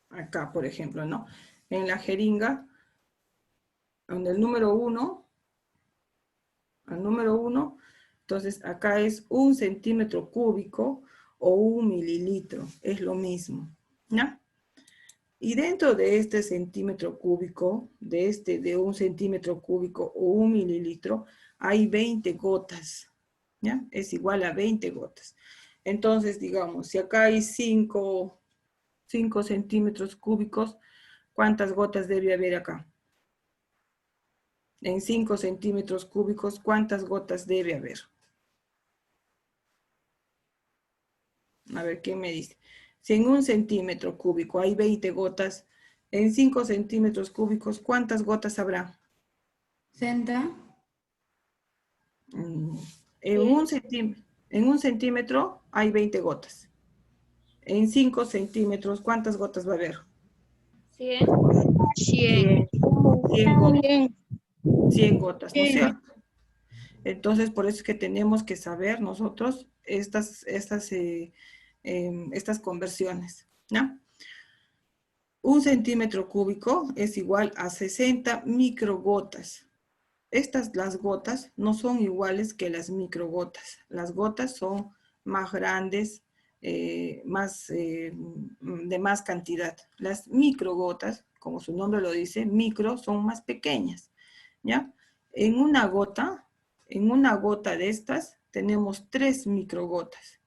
Acá, por ejemplo, ¿no? En la jeringa, en el número 1, al número 1, entonces acá es 1 centímetro cúbico o 1 mililitro, es lo mismo, ¿no? Y dentro de este centímetro cúbico, de 1 centímetro cúbico o 1 mililitro, hay 20 gotas, ¿ya? Es igual a 20 gotas. Entonces, digamos, si acá hay 5 centímetros cúbicos, ¿cuántas gotas debe haber acá? En 5 centímetros cúbicos, ¿cuántas gotas debe haber? A ver, ¿quién me dice? Si en 1 centímetro cúbico hay 20 gotas, en 5 centímetros cúbicos, ¿cuántas gotas habrá? 60. En un centímetro hay 20 gotas. En 5 centímetros, ¿cuántas gotas va a haber? 100. 100. 100 gotas. 100 gotas, ¿no es cierto? Entonces, por eso es que tenemos que saber nosotros estas conversiones, ¿no? 1 centímetro cúbico es igual a 60 microgotas. Las gotas, no son iguales que las microgotas. Las gotas son más grandes, de más cantidad. Las microgotas, como su nombre lo dice, micro, son más pequeñas, ¿ya? En una gota de estas tenemos 3 microgotas,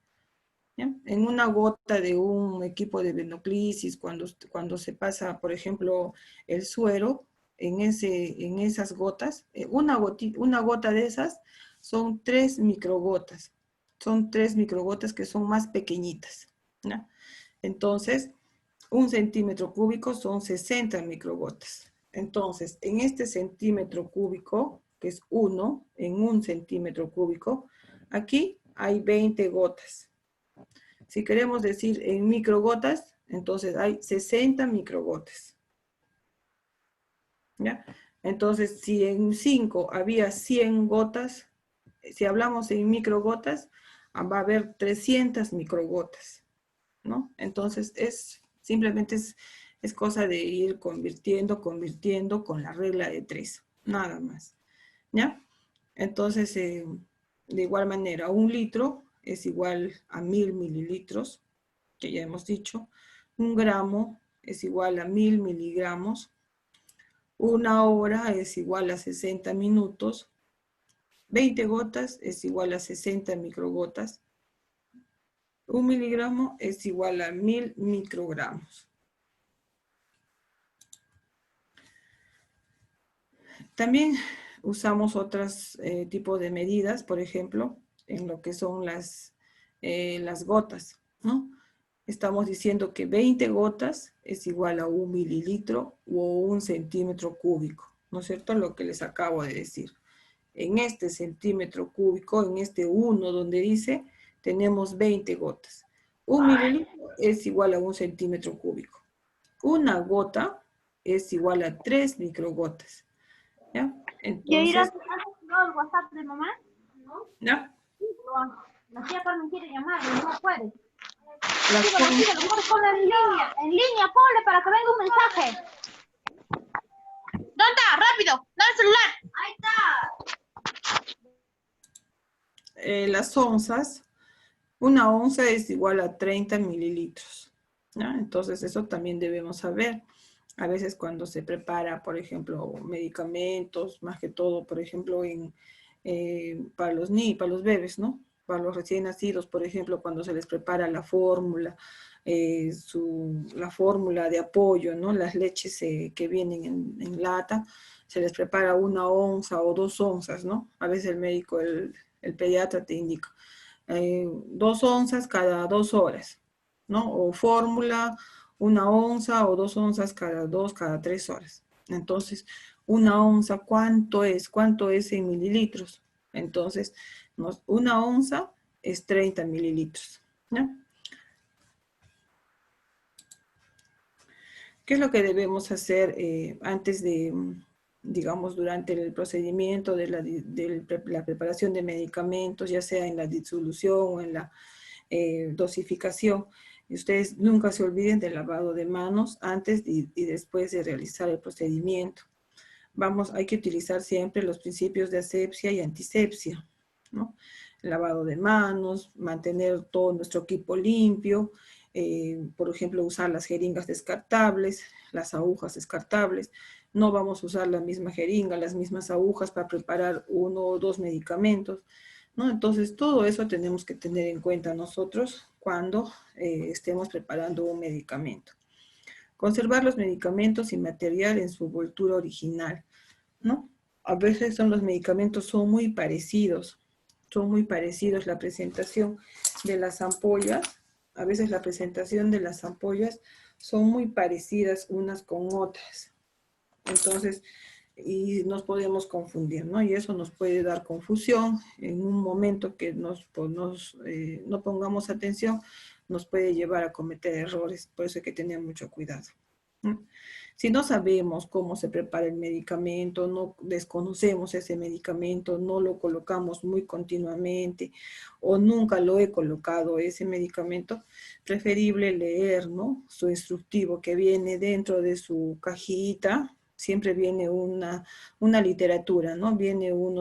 ¿ya? En una gota de un equipo de venoclisis, cuando se pasa, por ejemplo, el suero, en esas gotas, una gota de esas son 3 microgotas. Son 3 microgotas que son más pequeñitas, ¿no? Entonces, 1 centímetro cúbico son 60 microgotas. Entonces, en este centímetro cúbico, que es 1, en 1 centímetro cúbico, aquí hay 20 gotas. Si queremos decir en microgotas, entonces hay 60 microgotas. ¿Ya? Entonces, si en 5 había 100 gotas, si hablamos en microgotas, va a haber 300 microgotas, ¿no? Entonces, simplemente es cosa de ir convirtiendo con la regla de 3, nada más, ¿ya? Entonces, de igual manera, 1 litro es igual a 1000 mililitros, que ya hemos dicho. 1 gramo es igual a 1000 miligramos. 1 hora es igual a 60 minutos. 20 gotas es igual a 60 microgotas. 1 miligramo es igual a 1000 microgramos. También usamos otros tipos de medidas, por ejemplo, en lo que son las gotas, ¿no? Estamos diciendo que 20 gotas es igual a 1 mililitro o 1 centímetro cúbico, ¿no es cierto? Lo que les acabo de decir. En este centímetro cúbico, en este 1 donde dice, tenemos 20 gotas. 1 mililitro es igual a 1 centímetro cúbico. Una gota es igual a 3 microgotas. ¿Ya? Entonces, el WhatsApp de mamá? ¿ya? La tía Carmen quiere llamar, no puede. La Ponle en línea, ponle para que venga un mensaje. ¿Dónde está? ¡Rápido! ¡Dale el celular! ¡Ahí está! las onzas, una onza es igual a 30 mililitros. ¿Ya? Entonces, eso también debemos saber. A veces cuando se prepara, por ejemplo, medicamentos, más que todo, por ejemplo, para los bebés, ¿no? Para los recién nacidos, por ejemplo, cuando se les prepara la fórmula, la fórmula de apoyo, ¿no? Las leches que vienen en lata, se les prepara 1 onza o 2 onzas, ¿no? A veces el médico, el pediatra te indica 2 onzas cada 2 horas, ¿no? O fórmula 1 onza o 2 onzas cada 3 horas. Entonces, 1 onza, ¿cuánto es? ¿Cuánto es en mililitros? Entonces, 1 onza es 30 mililitros. ¿Ya? ¿Qué es lo que debemos hacer antes de, digamos, durante el procedimiento de la preparación de medicamentos, ya sea en la disolución o en la dosificación? Y ustedes nunca se olviden del lavado de manos antes y después de realizar el procedimiento. Hay que utilizar siempre los principios de asepsia y antisepsia, ¿no? Lavado de manos, mantener todo nuestro equipo limpio, por ejemplo, usar las jeringas descartables, las agujas descartables, No vamos a usar la misma jeringa, las mismas agujas para preparar 1 o 2 medicamentos, ¿no? Entonces, todo eso tenemos que tener en cuenta nosotros cuando estemos preparando un medicamento. Conservar los medicamentos y material en su envoltura original, ¿no? A veces los medicamentos son muy parecidos, la presentación de las ampollas, a veces la presentación de las ampollas son muy parecidas unas con otras. Entonces, y nos podemos confundir, ¿no? Y eso nos puede dar confusión en un momento que no pongamos atención, nos puede llevar a cometer errores, por eso hay que tener mucho cuidado, ¿no? Si no sabemos cómo se prepara el medicamento, no desconocemos ese medicamento, no lo colocamos muy continuamente o nunca lo he colocado ese medicamento, preferible leer, ¿no? Su instructivo que viene dentro de su cajita. Siempre viene una literatura, ¿no? Viene un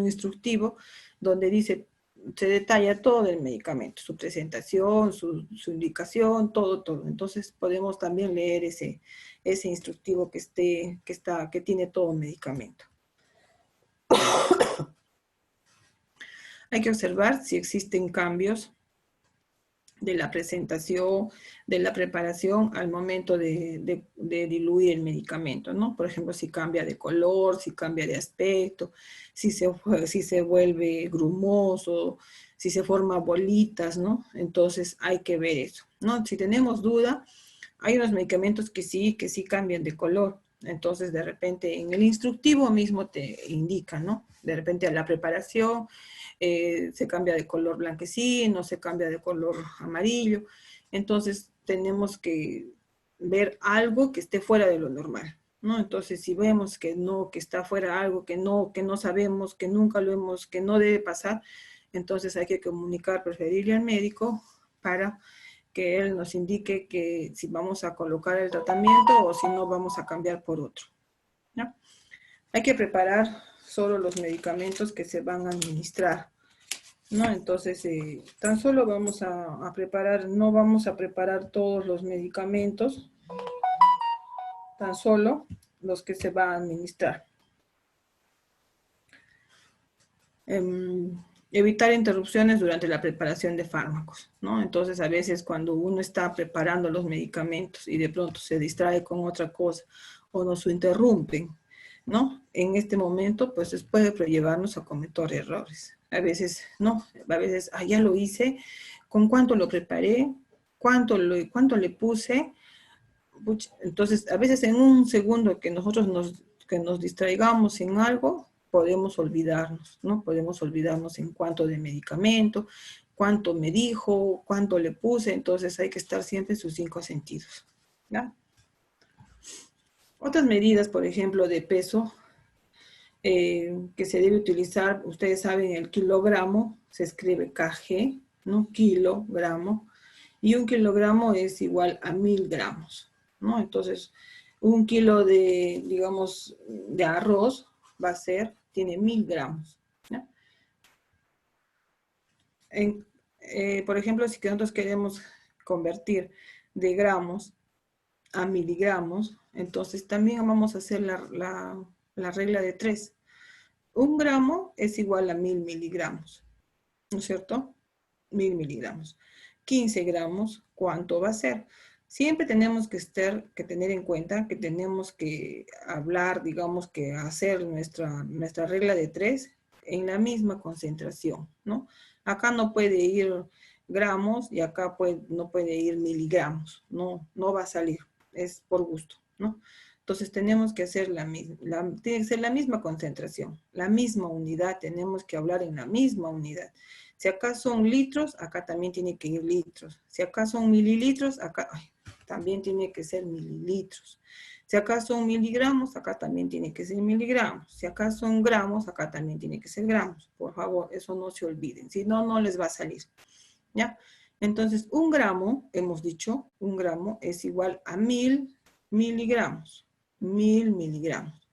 instructivo donde dice, se detalla todo el medicamento, su presentación, su indicación, todo. Entonces podemos también leer ese instructivo que tiene todo el medicamento. Hay que observar si existen cambios de la presentación, de la preparación al momento de diluir el medicamento, ¿no? Por ejemplo, si cambia de color, si cambia de aspecto, si se vuelve grumoso, si se forma bolitas, ¿no? Entonces hay que ver eso, ¿no? Si tenemos duda, hay unos medicamentos que sí cambian de color. Entonces, de repente, en el instructivo mismo te indica, ¿no? De repente a la preparación se cambia de color blanquecino, se cambia de color amarillo. Entonces, tenemos que ver algo que esté fuera de lo normal, ¿no? Entonces, si vemos que está fuera algo que no sabemos, que nunca lo hemos, que no debe pasar, entonces hay que comunicar, preferirle al médico para que él nos indique que si vamos a colocar el tratamiento o si no vamos a cambiar por otro, ¿no? Hay que preparar solo los medicamentos que se van a administrar, ¿no? Entonces, tan solo vamos a preparar, no vamos a preparar todos los medicamentos, tan solo los que se van a administrar. Evitar interrupciones durante la preparación de fármacos, ¿no? Entonces, a veces cuando uno está preparando los medicamentos y de pronto se distrae con otra cosa o nos interrumpen, ¿no? En este momento, pues puede llevarnos a cometer errores. A veces, no, a veces, ya lo hice, ¿con cuánto lo preparé? ¿Cuánto le puse? Entonces, a veces en un segundo que nosotros nos distraigamos en algo, podemos olvidarnos, ¿no? Podemos olvidarnos en cuánto de medicamento, cuánto me dijo, cuánto le puse, entonces hay que estar siempre en sus 5 sentidos, ¿ya? Otras medidas, por ejemplo, de peso que se debe utilizar, ustedes saben, el kilogramo se escribe kg, ¿no? Kilogramo, y 1 kilogramo es igual a 1000 gramos, ¿no? Entonces, 1 kilo de, digamos, de arroz tiene 1000 gramos, ¿no? Por ejemplo, si nosotros queremos convertir de gramos a miligramos, entonces también vamos a hacer la regla de 3. 1 gramo es igual a 1000 miligramos, ¿no es cierto? 1000 miligramos. 15 gramos, ¿cuánto va a ser? Siempre tenemos que tener en cuenta que tenemos que hablar, digamos, que hacer nuestra regla de 3 en la misma concentración, ¿no? Acá no puede ir gramos y acá no puede ir miligramos, no va a salir, es por gusto, ¿no? Entonces tenemos que hacer tiene que ser la misma concentración, la misma unidad, tenemos que hablar en la misma unidad. Si acá son litros, acá también tiene que ir litros. Si acá son mililitros, acá también tiene que ser mililitros. Si acá son miligramos, acá también tiene que ser miligramos. Si acá son gramos, acá también tiene que ser gramos. Por favor, eso no se olviden, si no, no les va a salir, ¿ya? Entonces, 1 gramo, hemos dicho, 1 gramo es igual a 1000 miligramos. 1000 miligramos.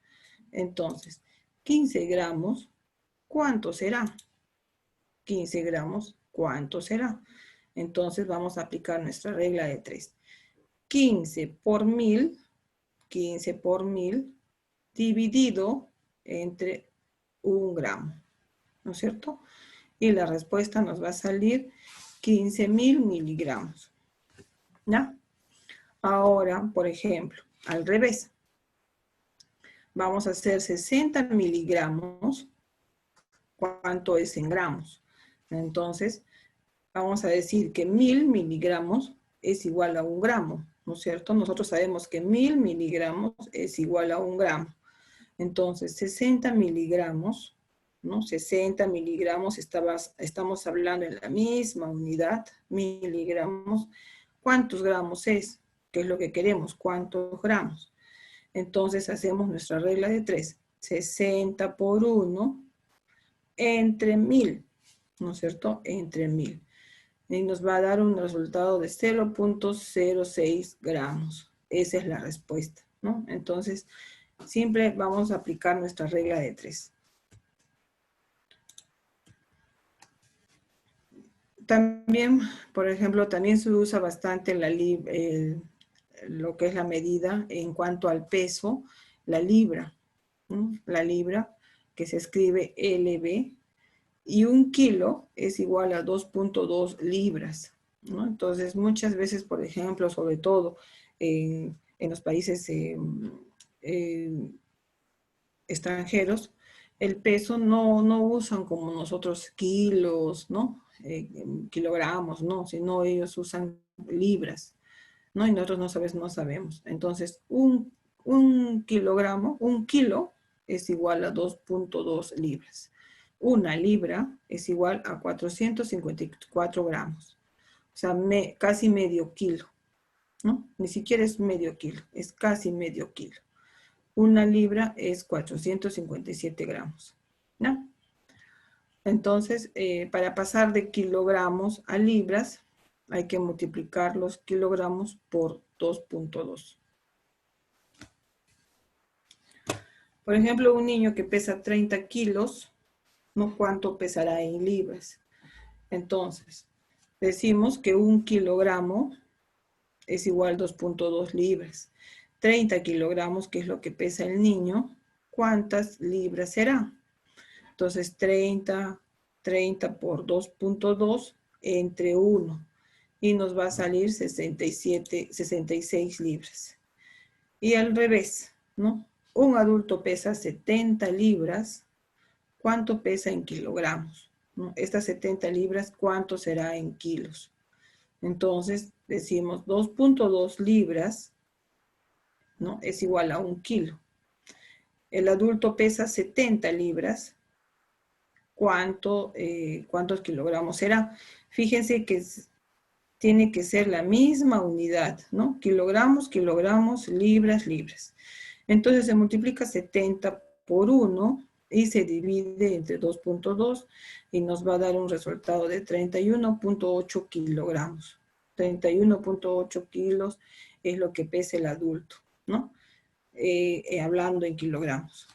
Entonces, 15 gramos, ¿cuánto será? 15 gramos, ¿cuánto será? Entonces vamos a aplicar nuestra regla de 3. 15 por 1000, 15 por 1000, dividido entre 1 gramo, ¿no es cierto? Y la respuesta nos va a salir 15.000 miligramos, ¿ya? Ahora, por ejemplo, al revés. Vamos a hacer 60 miligramos. ¿Cuánto es en gramos? Entonces, vamos a decir que 1000 miligramos es igual a 1 gramo, ¿no es cierto? Nosotros sabemos que 1000 miligramos es igual a 1 gramo. Entonces, 60 miligramos, ¿no? 60 miligramos, estamos hablando en la misma unidad, miligramos. ¿Cuántos gramos es? ¿Qué es lo que queremos? ¿Cuántos gramos? Entonces, hacemos nuestra regla de 3. 60 por 1 entre 1000, ¿no es cierto? Entre 1000. Y nos va a dar un resultado de 0.06 gramos. Esa es la respuesta, ¿no? Entonces, siempre vamos a aplicar nuestra regla de 3. También, por ejemplo, también se usa bastante lo que es la medida en cuanto al peso, la libra, ¿no? La libra, que se escribe LB, y 1 kilo es igual a 2.2 libras, ¿no? Entonces, muchas veces, por ejemplo, sobre todo en los países extranjeros, el peso no usan como nosotros kilos, ¿no? Kilogramos, ¿no? Sino ellos usan libras, ¿no? Y nosotros no sabemos. Entonces, un kilogramo, 1 kilo es igual a 2.2 libras. 1 libra es igual a 454 gramos. O sea, casi medio kilo, ¿no? Ni siquiera es medio kilo, es casi medio kilo. 1 libra es 457 gramos, ¿no? Entonces, para pasar de kilogramos a libras, hay que multiplicar los kilogramos por 2.2. Por ejemplo, un niño que pesa 30 kilos, ¿no? ¿Cuánto pesará en libras? Entonces, decimos que 1 kilogramo es igual a 2.2 libras. 30 kilogramos, que es lo que pesa el niño, ¿cuántas libras será? Entonces, 30 por 2.2 entre 1. Y nos va a salir 66 libras. Y al revés, ¿no? Un adulto pesa 70 libras. ¿Cuánto pesa en kilogramos? ¿No? Estas 70 libras, ¿cuánto será en kilos? Entonces, decimos 2.2 libras, ¿no? Es igual a 1 kilo. El adulto pesa 70 libras. ¿Cuántos kilogramos será? Fíjense que tiene que ser la misma unidad, ¿no? Kilogramos, libras, libras. Entonces se multiplica 70 por 1 y se divide entre 2.2 y nos va a dar un resultado de 31.8 kilogramos. 31.8 kilos es lo que pesa el adulto, ¿no? Hablando en kilogramos.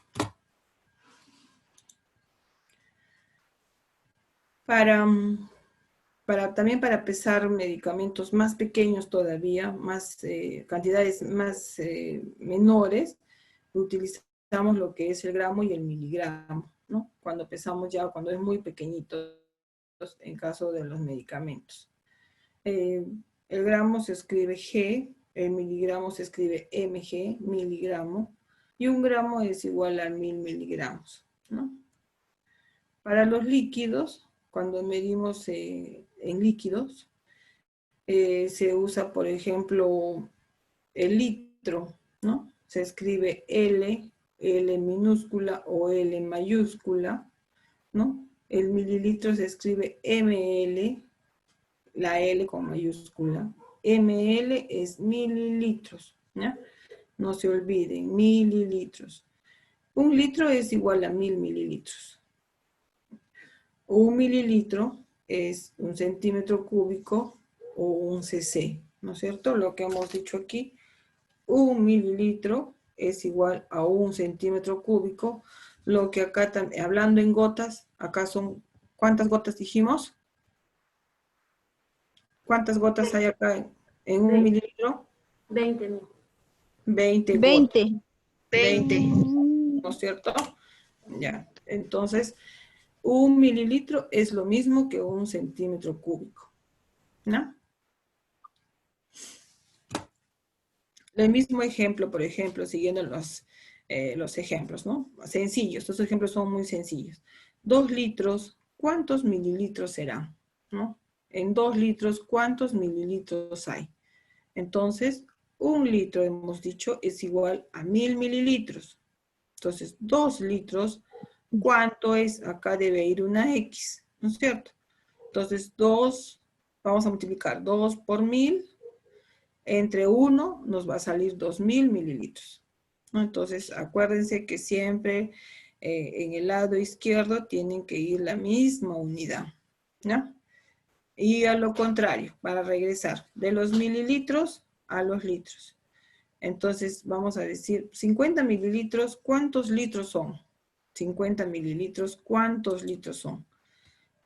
También para pesar medicamentos más pequeños todavía, cantidades más menores, utilizamos lo que es el gramo y el miligramo, ¿no? Cuando pesamos ya, cuando es muy pequeñito, en caso de los medicamentos. El gramo se escribe G, el miligramo se escribe mg, miligramo, y 1 gramo es igual a 1000 miligramos, ¿no? Para los líquidos, cuando medimos en líquidos, se usa, por ejemplo, el litro, ¿no? Se escribe L minúscula o L mayúscula, ¿no? El mililitro se escribe ml, la L con mayúscula. ml es mililitros, ¿ya? No se olviden, mililitros. 1 litro es igual a 1000 mililitros. 1 mililitro es 1 centímetro cúbico o 1 cc, ¿no es cierto? Lo que hemos dicho aquí, 1 mililitro es igual a 1 centímetro cúbico, lo que acá, hablando en gotas, acá son, ¿cuántas gotas dijimos? ¿Cuántas gotas hay acá en 1 mililitro? 20, ¿no? 20 gotas. 20, ¿no es cierto? Ya, entonces, 1 mililitro es lo mismo que 1 centímetro cúbico, ¿no? El mismo ejemplo, por ejemplo, siguiendo los ejemplos, ¿no? Sencillos, estos ejemplos son muy sencillos. 2 litros, ¿cuántos mililitros serán? ¿No? En 2 litros, ¿cuántos mililitros hay? Entonces, 1 litro, hemos dicho, es igual a 1000 mililitros. Entonces, 2 litros, ¿cuánto es? Acá debe ir una X, ¿no es cierto? Entonces, 2, vamos a multiplicar 2 por 1000, entre 1 nos va a salir 2000 mililitros, ¿no? Entonces, acuérdense que siempre en el lado izquierdo tienen que ir la misma unidad, ¿no? Y a lo contrario, para regresar de los mililitros a los litros. Entonces, vamos a decir 50 mililitros, ¿cuántos litros son? 50 mililitros, ¿cuántos litros son?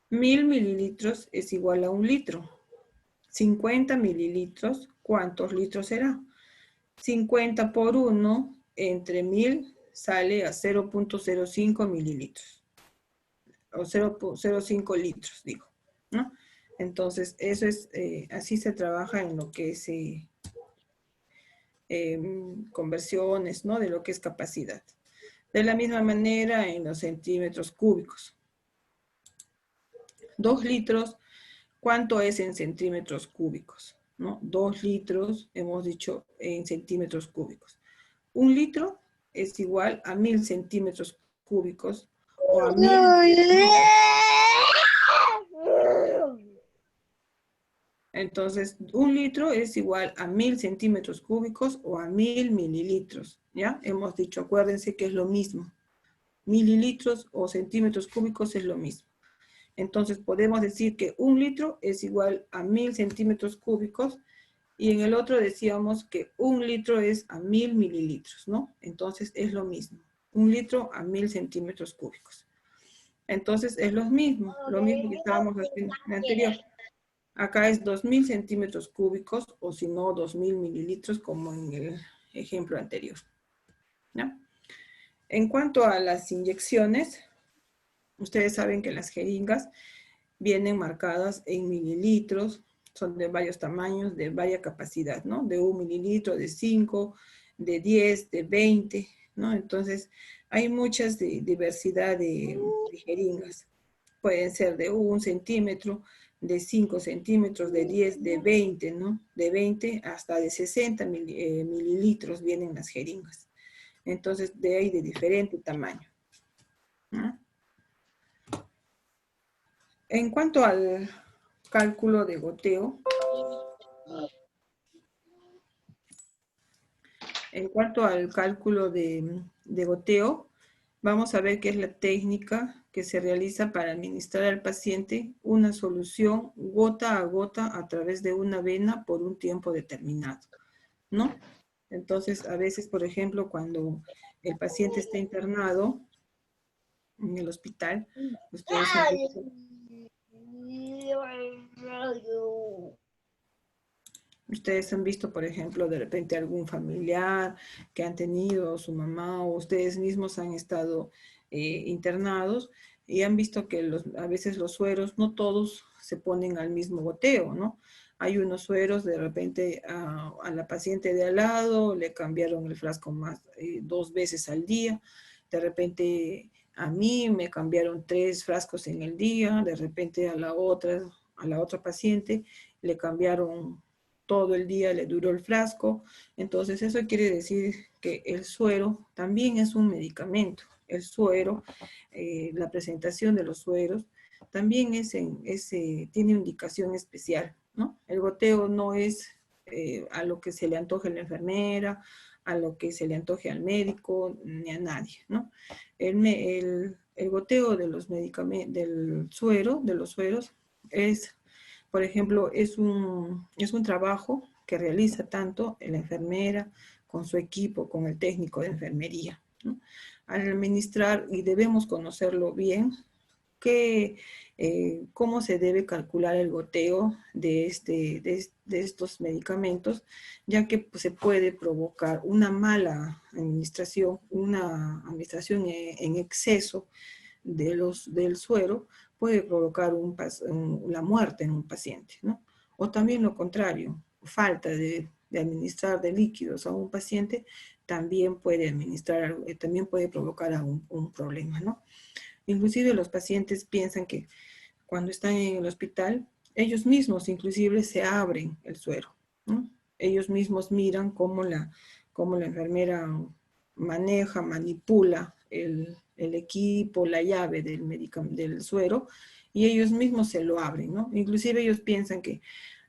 1000 mililitros es igual a 1 litro. 50 mililitros, ¿cuántos litros será? 50 por 1 entre 1000 sale a 0.05 mililitros. O 0.05 litros, digo, ¿no? Entonces, eso es, así se trabaja en lo que es conversiones, ¿no? De lo que es capacidad. De la misma manera en los centímetros cúbicos. 2 litros, ¿cuánto es en centímetros cúbicos? ¿No? 2 litros, hemos dicho, en centímetros cúbicos. 1 litro es igual a 1000 centímetros cúbicos o a 1000... Entonces, 1 litro es igual a 1000 centímetros cúbicos o a 1000 mililitros, ¿ya? Hemos dicho, acuérdense que es lo mismo. Mililitros o centímetros cúbicos es lo mismo. Entonces, podemos decir que 1 litro es igual a 1000 centímetros cúbicos y en el otro decíamos que 1 litro es a 1000 mililitros, ¿no? Entonces, es lo mismo. 1 litro a 1000 centímetros cúbicos. Entonces, es lo mismo que estábamos haciendo en el anterior. Acá es 2000 centímetros cúbicos o si no 2000 mililitros como en el ejemplo anterior, ¿no? En cuanto a las inyecciones, ustedes saben que las jeringas vienen marcadas en mililitros, son de varios tamaños, de varias capacidad, ¿no? De 1 mililitro, de 5, de 10, de 20, ¿no? Entonces, hay muchas diversidad de jeringas. Pueden ser de 1 centímetro, de 5 centímetros, de 10, de 20, ¿no? De 20 hasta de 60 mililitros vienen las jeringas. Entonces, de ahí de diferente tamaño, ¿no? En cuanto al cálculo de goteo, vamos a ver qué es la técnica que se realiza para administrar al paciente una solución gota a gota a través de una vena por un tiempo determinado, ¿no? Entonces, a veces, por ejemplo, cuando el paciente está internado en el hospital, ustedes han visto, por ejemplo, de repente algún familiar que han tenido, su mamá o ustedes mismos han estado internados y han visto que a veces los sueros, no todos se ponen al mismo goteo, ¿no? Hay unos sueros, de repente a la paciente de al lado le cambiaron el frasco más 2 veces al día, de repente a mí me cambiaron 3 frascos en el día, de repente a la otra paciente le cambiaron todo el día, le duró el frasco. Entonces eso quiere decir que el suero también es un medicamento. El suero, la presentación de los sueros, también tiene indicación especial, ¿no? El goteo no es a lo que se le antoje a la enfermera, a lo que se le antoje al médico, ni a nadie, ¿no? El goteo de los medicamentos, de los sueros, es, por ejemplo, es un trabajo que realiza tanto la enfermera con su equipo, con el técnico de enfermería, ¿no? Al administrar, y debemos conocerlo bien, cómo se debe calcular el goteo de estos medicamentos, ya que pues, se puede provocar una mala administración, una administración en exceso del suero, puede provocar la muerte en un paciente, ¿no? O también lo contrario, falta de administrar de líquidos a un paciente también también puede provocar un problema, ¿no? Inclusive los pacientes piensan que cuando están en el hospital, ellos mismos inclusive se abren el suero, ¿no? Ellos mismos miran cómo la enfermera maneja, manipula el equipo, la llave del suero, y ellos mismos se lo abren, ¿no? Inclusive ellos piensan que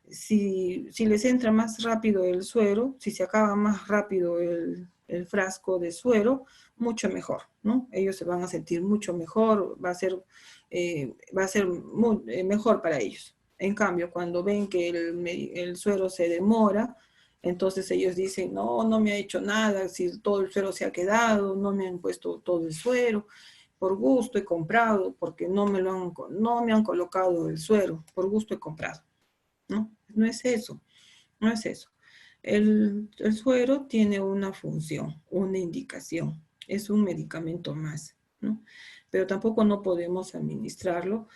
si les entra más rápido el suero, si se acaba más rápido el frasco de suero, mucho mejor, ¿no? Ellos se van a sentir mucho mejor, va a ser mejor para ellos. En cambio, cuando ven que el suero se demora, entonces ellos dicen, no me ha hecho nada, si todo el suero se ha quedado, no me han puesto todo el suero, por gusto he comprado, porque no me han colocado el suero, por gusto he comprado. No, no es eso, no es eso. El suero tiene una función, una indicación, es un medicamento más, ¿no? Pero tampoco no podemos administrarlo,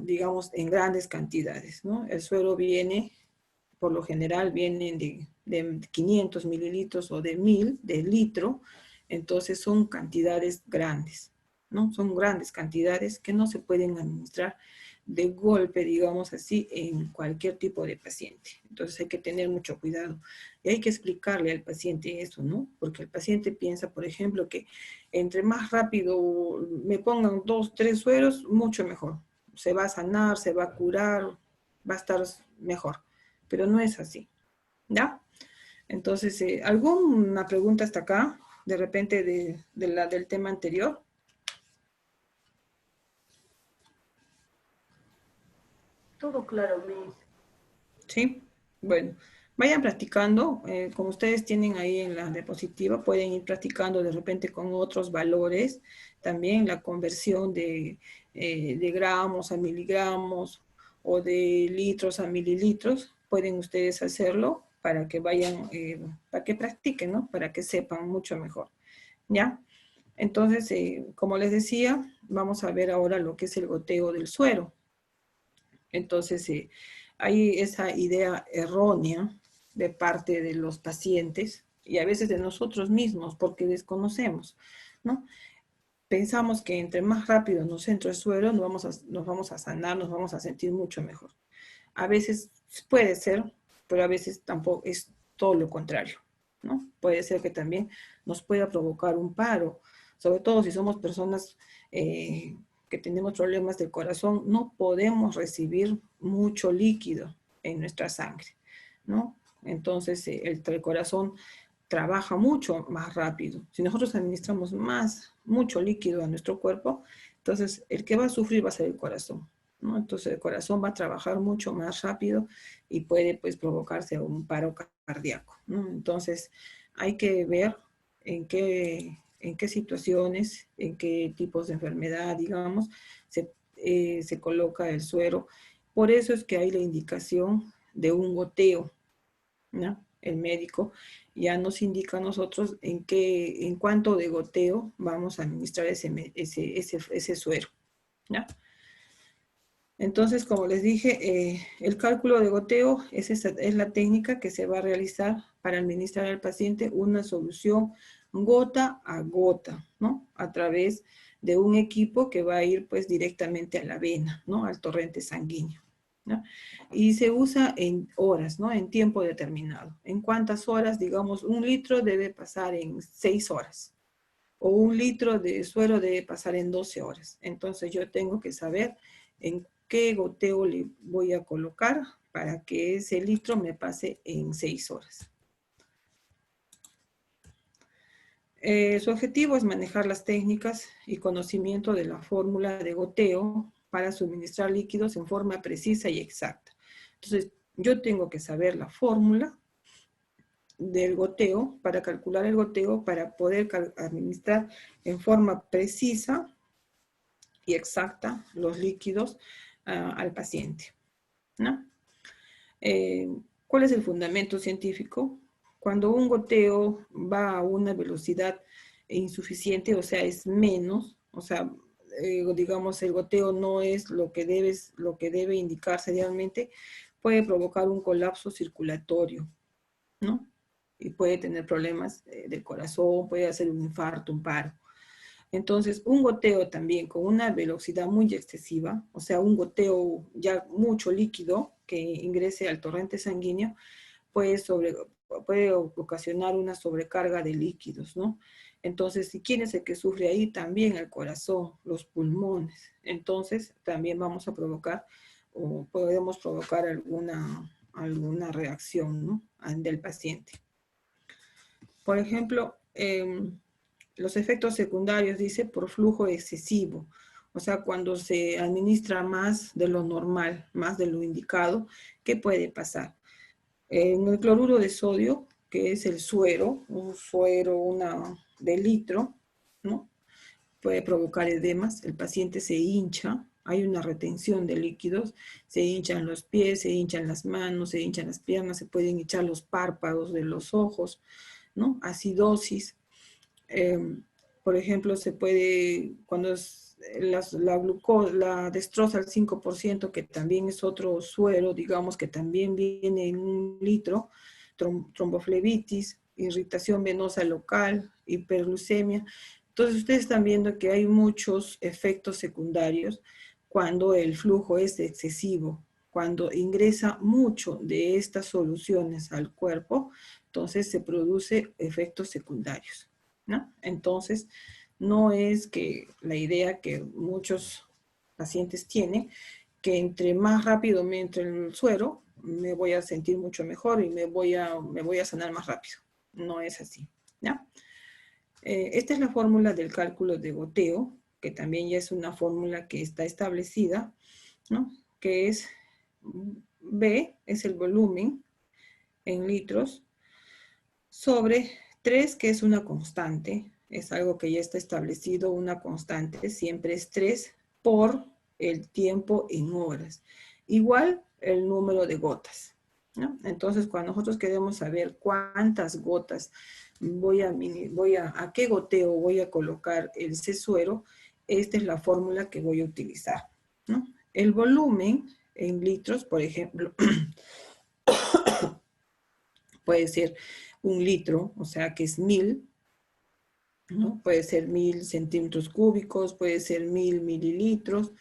digamos, en grandes cantidades, ¿no? El suero viene, por lo general, viene de 500 mililitros o de 1000, de litro, entonces son cantidades grandes, ¿no? Son grandes cantidades que no se pueden administrar de golpe, digamos así, en cualquier tipo de paciente. Entonces hay que tener mucho cuidado. Y hay que explicarle al paciente eso, ¿no? Porque el paciente piensa, por ejemplo, que entre más rápido me pongan 2, 3 sueros, mucho mejor. Se va a sanar, se va a curar, va a estar mejor. Pero no es así, ¿ya? Entonces, ¿alguna pregunta hasta acá? De repente del tema anterior. Todo claro, Miss. Sí, bueno, vayan practicando, como ustedes tienen ahí en la diapositiva, pueden ir practicando de repente con otros valores, también la conversión de gramos a miligramos o de litros a mililitros, pueden ustedes hacerlo para que vayan, para que practiquen, ¿no? Para que sepan mucho mejor, ¿ya? Entonces, como les decía, vamos a ver ahora lo que es el goteo del suero. Entonces, hay esa idea errónea de parte de los pacientes y a veces de nosotros mismos porque desconocemos, ¿no? Pensamos que entre más rápido nos entra el suero, nos vamos a sanar, nos vamos a sentir mucho mejor. A veces puede ser, pero a veces tampoco es todo lo contrario, ¿no? Puede ser que también nos pueda provocar un paro, sobre todo si somos personas que tenemos problemas del corazón, no podemos recibir mucho líquido en nuestra sangre, ¿no? Entonces el corazón trabaja mucho más rápido. Si nosotros administramos mucho líquido a nuestro cuerpo, entonces el que va a sufrir va a ser el corazón, ¿no? Entonces el corazón va a trabajar mucho más rápido y puede pues provocarse un paro cardíaco, ¿no? Entonces hay que ver en qué situaciones, en qué tipos de enfermedad, digamos, se coloca el suero. Por eso es que hay la indicación de un goteo, ¿no? El médico ya nos indica a nosotros en cuánto de goteo vamos a administrar ese suero, ¿no? Entonces, como les dije, el cálculo de goteo es la técnica que se va a realizar para administrar al paciente una solución gota a gota, ¿no? A través de un equipo que va a ir pues directamente a la vena, ¿no? Al torrente sanguíneo, ¿no? Y se usa en horas, ¿no? En tiempo determinado. ¿En cuántas horas? Digamos, 1 litro debe pasar en 6 horas. O 1 litro de suero debe pasar en 12 horas. Entonces yo tengo que saber en qué goteo le voy a colocar para que ese litro me pase en 6 horas. Su objetivo es manejar las técnicas y conocimiento de la fórmula de goteo para suministrar líquidos en forma precisa y exacta. Entonces, yo tengo que saber la fórmula del goteo, para calcular el goteo, para poder administrar en forma precisa y exacta los líquidos al paciente, ¿no? ¿Cuál es el fundamento científico? Cuando un goteo va a una velocidad insuficiente, o sea, es menos, o sea, digamos, el goteo no es lo que debe indicarse realmente, puede provocar un colapso circulatorio, ¿no? Y puede tener problemas del corazón, puede hacer un infarto, un paro. Entonces, un goteo también con una velocidad muy excesiva, o sea, un goteo ya mucho líquido que ingrese al torrente sanguíneo, puede ocasionar una sobrecarga de líquidos, ¿no? Entonces, si quién es el que sufre ahí, también el corazón, los pulmones. Entonces, también vamos a provocar, o podemos provocar alguna reacción, ¿no? Del paciente. Por ejemplo, los efectos secundarios, dice, por flujo excesivo. O sea, cuando se administra más de lo normal, más de lo indicado, ¿qué puede pasar? En el cloruro de sodio, que es el suero, un suero de litro, ¿no? Puede provocar edemas, el paciente se hincha, hay una retención de líquidos, se hinchan los pies, se hinchan las manos, se hinchan las piernas, se pueden hinchar los párpados de los ojos, ¿no? Acidosis. Por ejemplo, se puede, cuando la destroza al 5%, que también es otro suero, digamos, que también viene en un litro, tromboflebitis, irritación venosa local, hiperglucemia. Entonces, ustedes están viendo que hay muchos efectos secundarios cuando el flujo es excesivo, cuando ingresa mucho de estas soluciones al cuerpo, entonces se produce efectos secundarios, ¿no? Entonces, no es que la idea que muchos pacientes tienen, que entre más rápido me entre el suero, me voy a sentir mucho mejor y me voy a sanar más rápido. No es así, ¿ya? Esta es la fórmula del cálculo de goteo, que también ya es una fórmula que está establecida, ¿no? Que es B, es el volumen en litros, sobre 3, que es una constante, es algo que ya está establecido, una constante, siempre es 3 por el tiempo en horas, igual el número de gotas, ¿no? Entonces, cuando nosotros queremos saber cuántas gotas a qué goteo voy a colocar el C-suero, esta es la fórmula que voy a utilizar, ¿no? El volumen en litros, por ejemplo, puede ser 1 litro, o sea que es 1000, ¿no? Puede ser 1000 centímetros cúbicos, puede ser 1000 mililitros.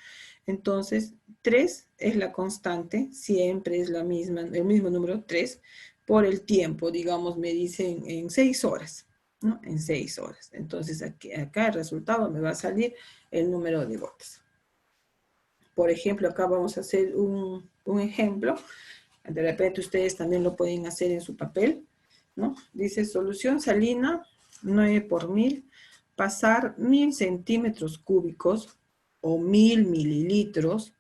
Entonces, 3 es la constante, siempre es el mismo número, 3, por el tiempo, digamos, me dicen en 6 horas, ¿no? En 6 horas. Entonces, acá el resultado me va a salir el número de gotas. Por ejemplo, acá vamos a hacer un ejemplo. De repente ustedes también lo pueden hacer en su papel, ¿no? Dice solución salina 9 por 1000, pasar 1000 centímetros cúbicos o 1000 mililitros,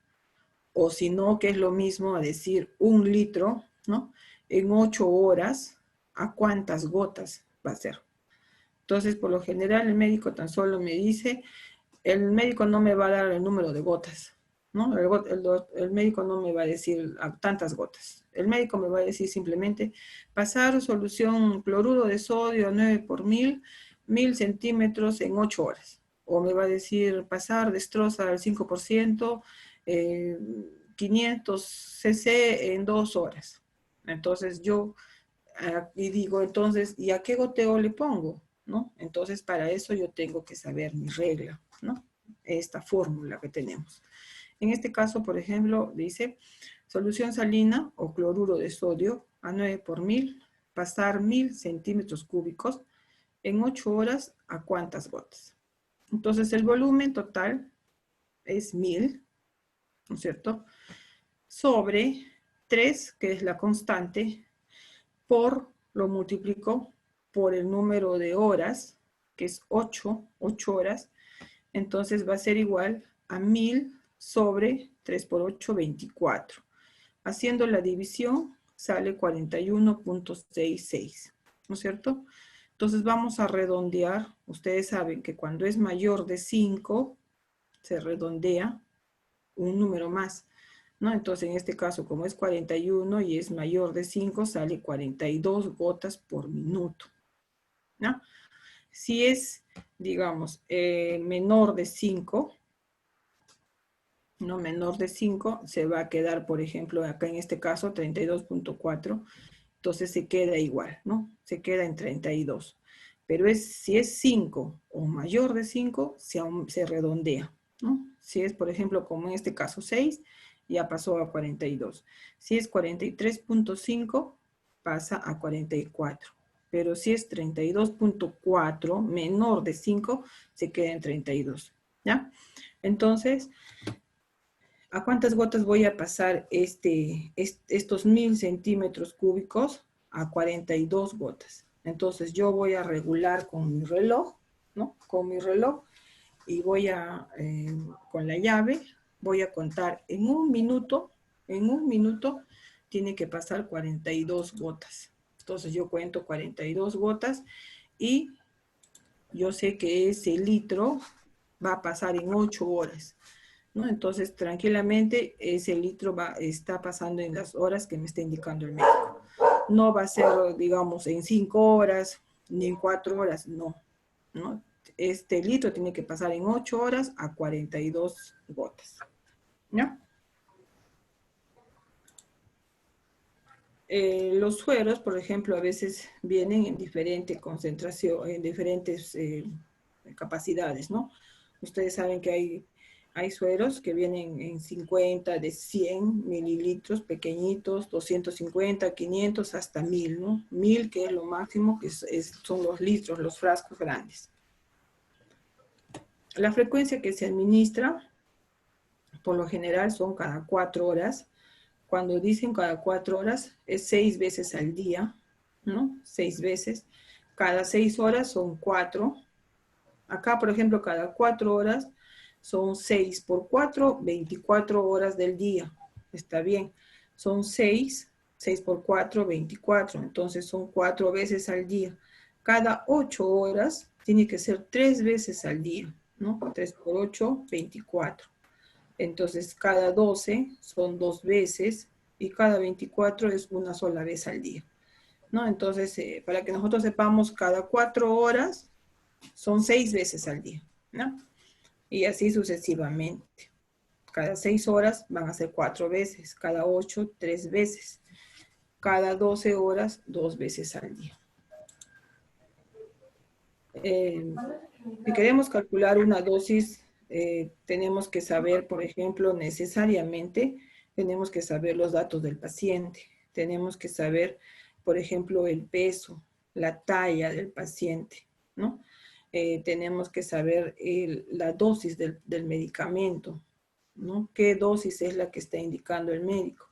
o si no, que es lo mismo a decir 1 litro, ¿no? En 8 horas, ¿a cuántas gotas va a ser? Entonces, por lo general, el médico tan solo me dice, el médico no me va a dar el número de gotas, ¿no? El médico no me va a decir tantas gotas. El médico me va a decir simplemente pasar solución cloruro de sodio 9 por 1000, 1000 centímetros en 8 horas. O me va a decir pasar destroza al 5%, 500 cc en 2 horas. Entonces yo y digo, entonces, ¿y a qué goteo le pongo? ¿No? Entonces para eso yo tengo que saber mi regla, ¿no? Esta fórmula que tenemos. En este caso, por ejemplo, dice solución salina o cloruro de sodio a 9 por 1000, pasar 1000 centímetros cúbicos en 8 horas, ¿a cuántas gotas? Entonces el volumen total es 1000, ¿no es cierto? Sobre 3, que es la constante, lo multiplico por el número de horas, que es 8 horas, entonces va a ser igual a 1000 sobre 3 por 8, 24. Haciendo la división sale 41.66, ¿no es cierto? Entonces vamos a redondear. Ustedes saben que cuando es mayor de 5, se redondea un número más, ¿no? Entonces, en este caso, como es 41 y es mayor de 5, sale 42 gotas por minuto, ¿no? Si es, digamos, menor de 5, ¿no? Menor de 5, se va a quedar, por ejemplo, acá en este caso, 32.4, entonces se queda igual, ¿no? Se queda en 32. Pero si es 5 o mayor de 5, se redondea, ¿no? Si es, por ejemplo, como en este caso 6, ya pasó a 42. Si es 43.5, pasa a 44. Pero si es 32.4, menor de 5, se queda en 32, ¿ya? Entonces, ¿a cuántas gotas voy a pasar estos 1000 centímetros cúbicos? A 42 gotas. Entonces yo voy a regular con mi reloj, ¿no? Con mi reloj y voy a, con la llave, voy a contar en un minuto tiene que pasar 42 gotas. Entonces yo cuento 42 gotas y yo sé que ese litro va a pasar en 8 horas. ¿No? Entonces, tranquilamente, ese litro está pasando en las horas que me está indicando el médico. No va a ser, digamos, en 5 horas, ni en 4 horas, no. ¿No? Este litro tiene que pasar en 8 horas a 42 gotas. ¿Ya? Los sueros, por ejemplo, a veces vienen en diferente concentración, en diferentes capacidades, ¿no? Ustedes saben que hay sueros que vienen en 50, de 100 mililitros, pequeñitos, 250, 500, hasta 1000, ¿no? 1000, que es lo máximo, que son los litros, los frascos grandes. La frecuencia que se administra, por lo general, son cada 4 horas. Cuando dicen cada 4 horas, es 6 veces al día, ¿no? 6 veces. Cada 6 horas son 4. Acá, por ejemplo, cada 4 horas son 6 por 4, 24 horas del día. Está bien. Son 6 por 4, 24. Entonces son 4 veces al día. Cada 8 horas tiene que ser 3 veces al día, ¿no? 3 por 8, 24. Entonces cada 12 son 2 veces y cada 24 es una sola vez al día, ¿no? Entonces, para que nosotros sepamos, cada 4 horas son 6 veces al día, ¿no? Y así sucesivamente. Cada 6 horas van a ser 4 veces, cada 8, 3 veces, cada 12 horas, 2 veces al día. Si queremos calcular una dosis, tenemos que saber, por ejemplo, necesariamente, tenemos que saber los datos del paciente. Tenemos que saber, por ejemplo, el peso, la talla del paciente, ¿no? Tenemos que saber la dosis del medicamento, ¿no? ¿Qué dosis es la que está indicando el médico?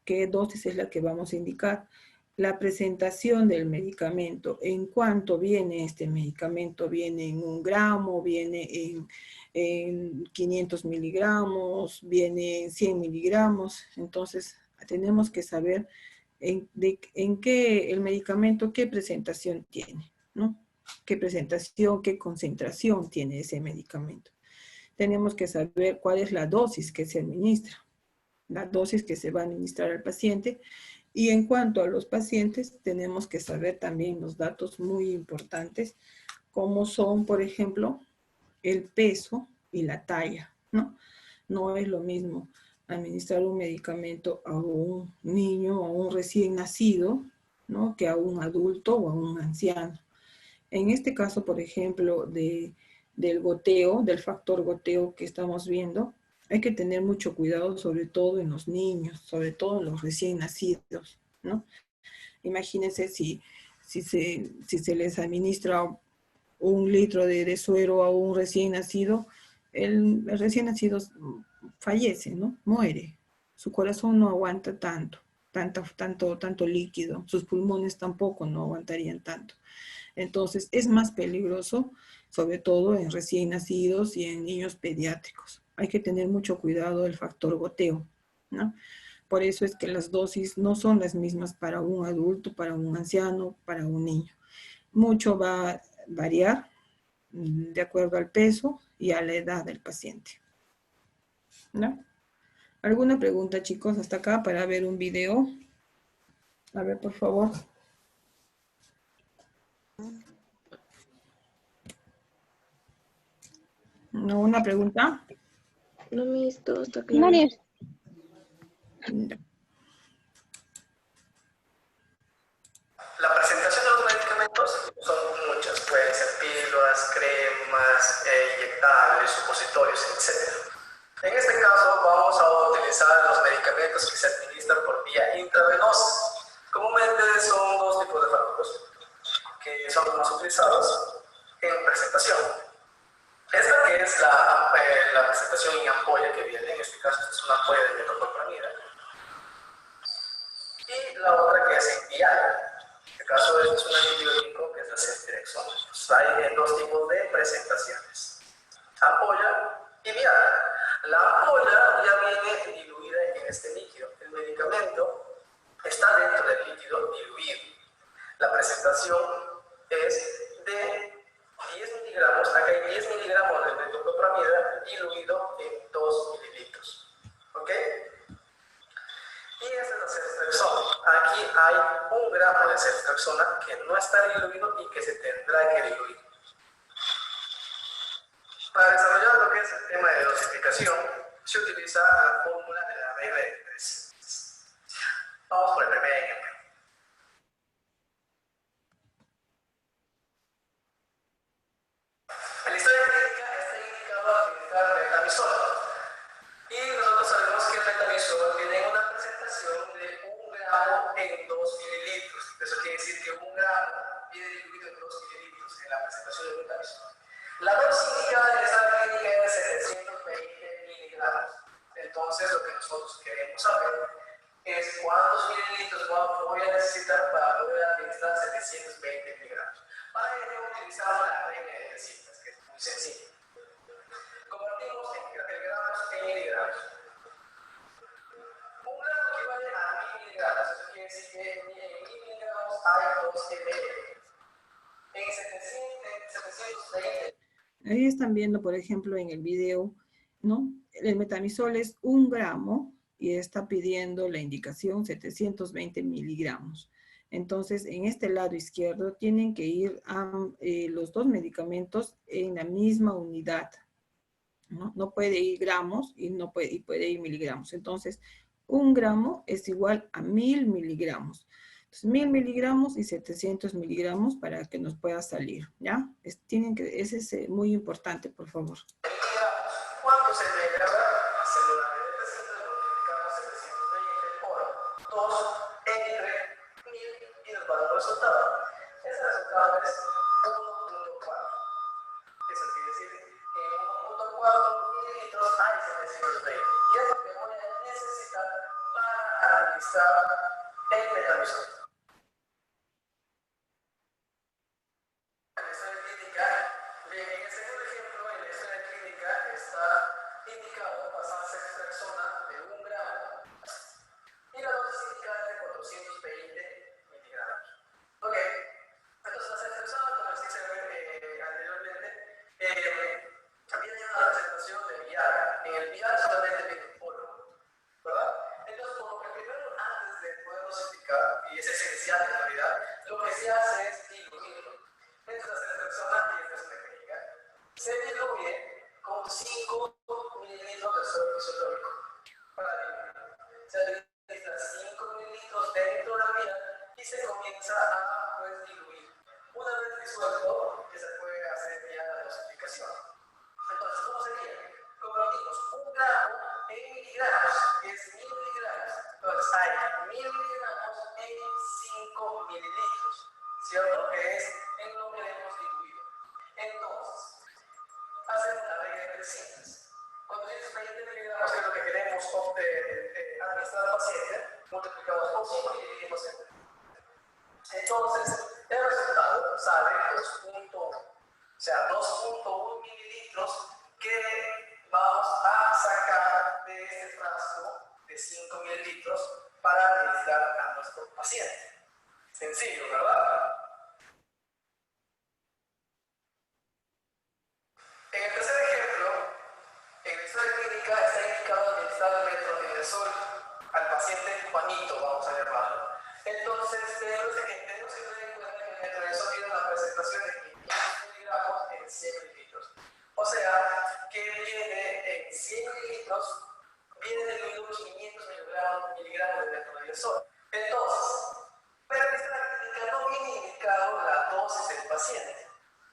¿Qué dosis es la que vamos a indicar? La presentación del medicamento, en cuánto viene este medicamento, viene en 1 gramo, viene en 500 miligramos, viene en 100 miligramos. Entonces, tenemos que saber en qué el medicamento, qué presentación tiene, ¿no? Qué presentación, qué concentración tiene ese medicamento. Tenemos que saber cuál es la dosis que se administra, la dosis que se va a administrar al paciente. Y en cuanto a los pacientes, tenemos que saber también los datos muy importantes, como son, por ejemplo, el peso y la talla, ¿no? No es lo mismo administrar un medicamento a un niño o a un recién nacido, ¿no? Que a un adulto o a un anciano. En este caso, por ejemplo, del goteo, del factor goteo que estamos viendo, hay que tener mucho cuidado, sobre todo en los niños, sobre todo en los recién nacidos, ¿no? Imagínense si se les administra 1 litro de suero a un recién nacido, el recién nacido fallece, ¿no? Muere. Su corazón no aguanta tanto líquido. Sus pulmones tampoco no aguantarían tanto. Entonces, es más peligroso, sobre todo en recién nacidos y en niños pediátricos. Hay que tener mucho cuidado del factor goteo, ¿no? Por eso es que las dosis no son las mismas para un adulto, para un anciano, para un niño. Mucho va a variar de acuerdo al peso y a la edad del paciente. ¿No? ¿Alguna pregunta, chicos, hasta acá para ver un video? A ver, por favor. ¿No? ¿Una pregunta? No me visto, está claro. Mario, No. La presentación de los medicamentos son muchas, pueden ser píldoras, cremas, inyectables, supositorios, etc. En este caso vamos a utilizar los medicamentos que se administran por vía intravenosa. Comúnmente son dos tipos de fármacos que son los más utilizados en presentación. Esta que es la presentación en ampolla que viene, en este caso es una ampolla de metoclopramida, y la otra que es en vial. En este caso es un antibiótico que es la ceftriaxona. Entonces, hay dos tipos de presentaciones: ampolla y vial. La ampolla ya viene diluida en este líquido. El medicamento está dentro del líquido diluido. La presentación es de 10 miligramos. Acá hay 10 miligramos de metoclopramida diluido en 2 mililitros. ¿Ok? Y esta es la ceftriaxona. Aquí hay 1 gramo de ceftriaxona que no está diluido y que se tendrá que diluir. Para desarrollar lo que es el tema de dosificación, se utiliza la fórmula de la regla de 3. Vamos por el primer ejemplo. En la historia clínica está indicado administrar metamizol. Y nosotros sabemos que el metamizol tiene una presentación de 1 gramo en 2 mililitros. Eso quiere decir que 1 gramo viene diluido en 2 mililitros en la presentación del metamizol. La dosis indicada en esta clínica es de 720 miligramos. Entonces, lo que nosotros queremos saber es cuántos mililitros voy a necesitar para poder administrar 720 miligramos. Para ello utilizamos la regla de 300, que es muy sencilla. Convertimos el gramos en miligramos. 1 gramo equivale a 1000 miligramos. Eso quiere decir que en 1000 miligramos hay 2 ml. En 720. Ahí están viendo, por ejemplo, en el video, ¿no? El metamizol es 1 gramo y está pidiendo la indicación 720 miligramos. Entonces, en este lado izquierdo tienen que ir a los dos medicamentos en la misma unidad, ¿no? No puede ir gramos y puede ir miligramos. Entonces, 1 gramo es igual a 1000 miligramos. Entonces, 1000 miligramos y 700 miligramos para que nos pueda salir, ¿ya? Ese es muy importante, por favor. ¿Cuánto se le graba? Según la regla de 300 multiplicamos 720 por 2 entre 1000 y nos va a dar un resultado. Ese resultado es 1.4. Eso quiere decir que en 1.4 mililitros hay 720. Y es lo que voy a necesitar para administrar el metamizol. En el segundo ejemplo, en la historia clínica está indicado pasar ceftriaxona de 1 gramo y la dosis indicada es de 420 miligramos. Ok, entonces la ceftriaxona, como les dije anteriormente, viene una presentación de vial. En el vial solamente viene polvo, ¿verdad? Entonces, como que primero, antes de poder dosificar, y es esencial en realidad, lo que se hace es diluirlo. Entonces, la ceftriaxona, y esta es mecánica, se diluye con 5 mililitros de suero isotónico para diluirlo. Se administra 5 mililitros dentro de la vía y se comienza a diluir. Una vez disuelto, que se puede hacer ya la dosificación. Entonces, ¿cómo sería? Convertimos 1 gramo en miligramos, que es 1000 miligramos. Entonces, hay 1000 miligramos en 5 mililitros, ¿cierto? Que es en lo que hemos diluido. Entonces, hacemos la regla de 300. Cuando tienes 20 miligramos, que es lo que queremos administrar al paciente, multiplicamos por 5 y dividimos en 3. Entonces, el resultado sale 2.1. O sea, 2.1 mililitros que vamos a sacar de este frasco de 5 mililitros para administrar a nuestro paciente. Sencillo, ¿verdad? En el tercer ejemplo, en la historia clínica está indicado presentación de 500 miligramos en 100 mililitros. O sea, que viene en 100 mililitros, viene diluido unos 500 miligramos de metronidazol. Entonces, pero en esta clínica no viene indicado la dosis del paciente.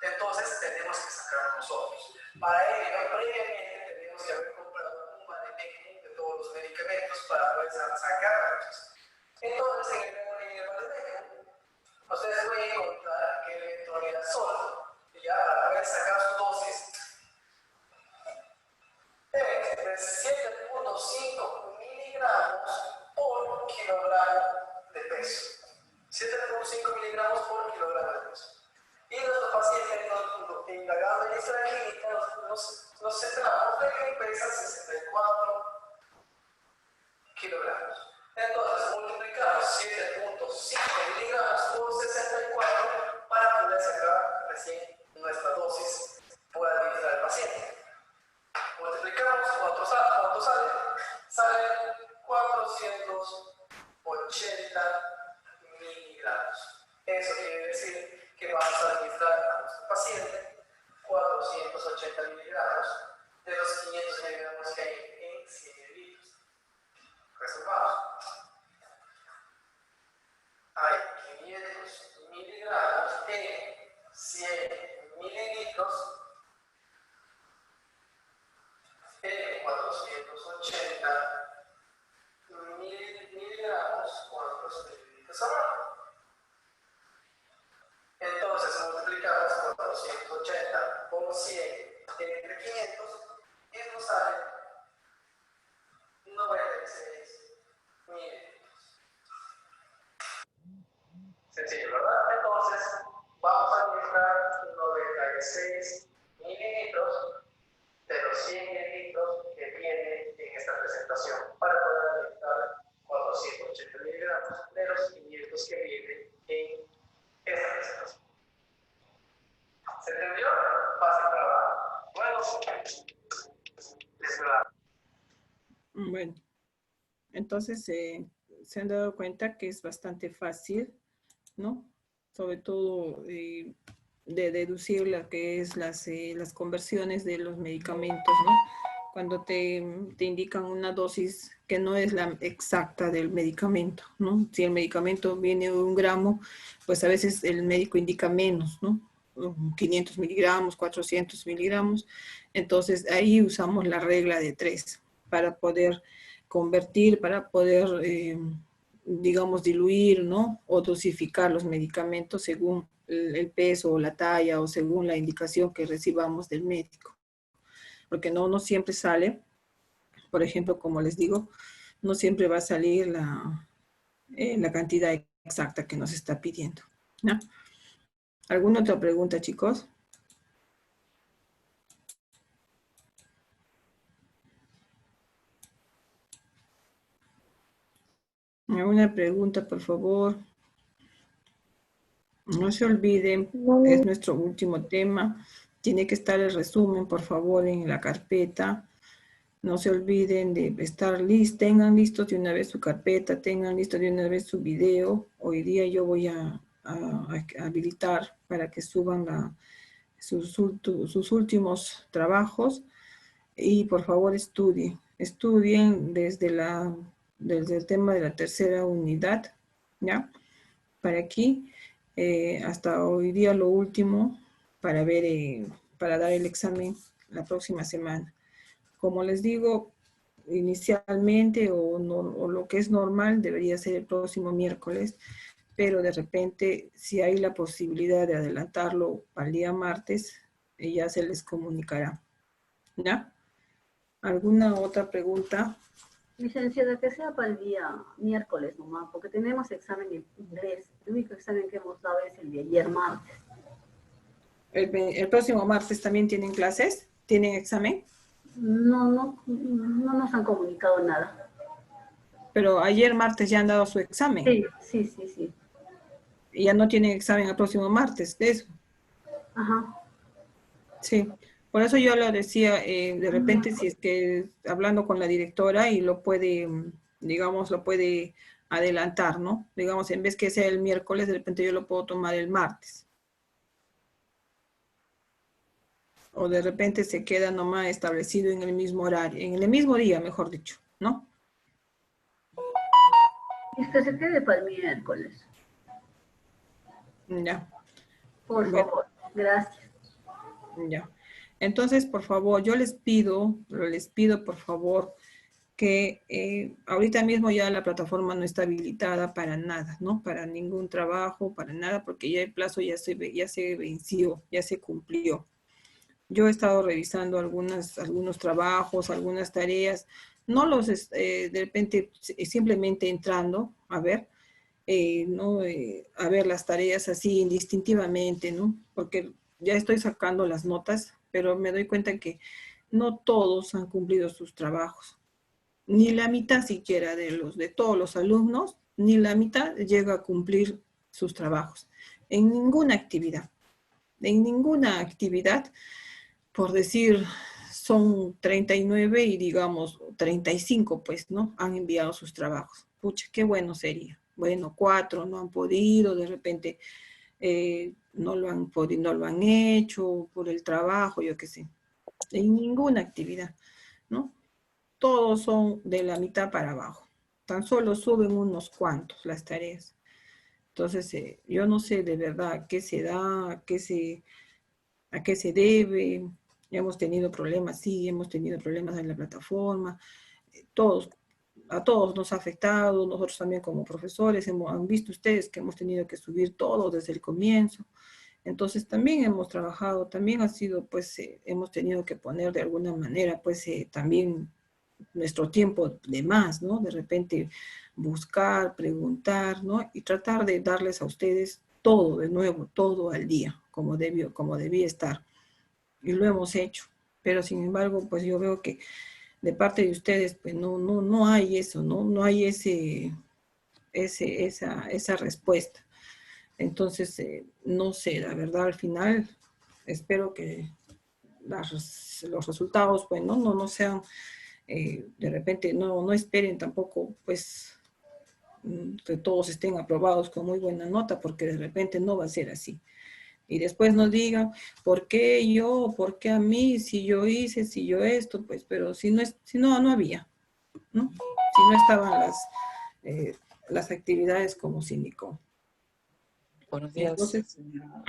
Entonces, tenemos que sacar nosotros. Para ello, previamente tenemos que haber comprado un vademécum de todos los medicamentos para poder sacar la dosis. Entonces, en el vademécum, ustedes pueden encontrar que el metronidazol, ya para poder sacar su dosis, es de 7.5 miligramos por kilogramo de peso. 7.5 miligramos por kilogramo de peso. Y nuestros pacientes, indagando en esta clínica, nos centramos en que pesan 64 kilogramos. Entonces, multiplicamos 7.5 miligramos por 64 para poder sacar recién nuestra dosis por administrar al paciente. Multiplicamos, ¿cuánto sale? Sale 480 miligramos. Eso quiere decir que vamos a administrar a nuestro paciente 480 miligramos de los 500 miligramos que hay en 100 mililitros. Resumamos. Hay 500 miligramos en 100 mililitros en 480 miligramos. ¿Cuántos mililitros habrá? Entonces multiplicamos 480 por 100 entre 500 y nos sale 96 mililitros. Sencillo, ¿verdad? Entonces vamos a administrar 96 mililitros de los 100 mililitros que vienen en esta presentación para poder administrar 480 miligramos de los 500 que vienen en esta presentación. ¿Se entendió? Fácil trabajo. Bueno, esperamos. Bueno, entonces se han dado cuenta que es bastante fácil, ¿no? Sobre todo de deducir lo que es las conversiones de los medicamentos, ¿no? Cuando te indican una dosis que no es la exacta del medicamento, ¿no? Si el medicamento viene de 1 gramo, pues a veces el médico indica menos, ¿no? 500 miligramos, 400 miligramos. Entonces ahí usamos la regla de 3 para poder convertir, para poder, digamos, diluir, ¿no? O dosificar los medicamentos según el peso o la talla o según la indicación que recibamos del médico. Porque no siempre sale, por ejemplo, como les digo, no siempre va a salir la cantidad exacta que nos está pidiendo, ¿no? ¿Alguna otra pregunta, chicos? ¿Alguna pregunta, por favor? No se olviden, es nuestro último tema. Tiene que estar el resumen, por favor, en la carpeta. No se olviden de estar listos, tengan listos de una vez su carpeta, tengan listo de una vez su video. Hoy día yo voy a habilitar para que suban sus últimos trabajos y por favor estudien desde el tema de la tercera unidad, ¿ya? Para aquí, hasta hoy día lo último, para dar el examen la próxima semana. Como les digo, inicialmente o lo que es normal debería ser el próximo miércoles, pero de repente si hay la posibilidad de adelantarlo al día martes, ya se les comunicará. ¿Ya? ¿Alguna otra pregunta? Licenciada, que sea para el día miércoles nomás, porque tenemos examen en inglés. El único examen que hemos dado es el de ayer martes. ¿El próximo martes también tienen clases? ¿Tienen examen? No nos han comunicado nada. Pero ayer martes ya han dado su examen. Sí. Y ya no tienen examen el próximo martes, ¿de eso? Ajá. Sí, por eso yo lo decía, de repente si es que hablando con la directora y lo puede, digamos, lo puede adelantar, ¿no? Digamos, en vez que sea el miércoles, de repente yo lo puedo tomar el martes. O de repente se queda nomás establecido en el mismo horario, en el mismo día, mejor dicho, ¿no? Y que se quede para el miércoles, Ya, por bueno, favor. Gracias. ya. Entonces, por favor, yo les pido por favor, que ahorita mismo ya la plataforma no está habilitada para nada, ¿no? Para ningún trabajo, para nada, porque ya el plazo ya se venció, ya se cumplió. Yo he estado revisando algunos trabajos, algunas tareas, no los, de repente, simplemente entrando a ver, ¿no? A ver las tareas así indistintivamente, ¿no? Porque ya estoy sacando las notas, pero me doy cuenta que no todos han cumplido sus trabajos. Ni la mitad siquiera de todos los alumnos, ni la mitad llega a cumplir sus trabajos. En ninguna actividad. En ninguna actividad, por decir, son 39 y digamos 35, pues, ¿no? Han enviado sus trabajos. Pucha, qué bueno sería. Bueno, 4 no han podido, de repente no lo han podido, no lo han hecho por el trabajo, yo qué sé. En ninguna actividad, ¿no? Todos son de la mitad para abajo. Tan solo suben unos cuantos las tareas. Entonces, yo no sé de verdad a qué se da, a qué se debe. Hemos tenido problemas, sí, hemos tenido problemas en la plataforma. A todos nos ha afectado, nosotros también como profesores, han visto ustedes que hemos tenido que subir todo desde el comienzo. Entonces también hemos trabajado, también ha sido, pues, hemos tenido que poner de alguna manera, pues, también nuestro tiempo de más, ¿no? De repente buscar, preguntar, ¿no? Y tratar de darles a ustedes todo de nuevo, todo al día, como debía estar. Y lo hemos hecho. Pero sin embargo, pues yo veo que de parte de ustedes, pues no hay eso, ¿no? No hay esa respuesta. Entonces, no sé, la verdad, al final, espero que los resultados, pues, no sean, de repente, no esperen tampoco, pues, que todos estén aprobados con muy buena nota, porque de repente no va a ser así. Y después nos digan, ¿por qué yo? ¿Por qué a mí? Si yo hice, si yo esto, pues, pero si no había, ¿no? Si no estaban las actividades como síndico. Buenos días, Entonces, señora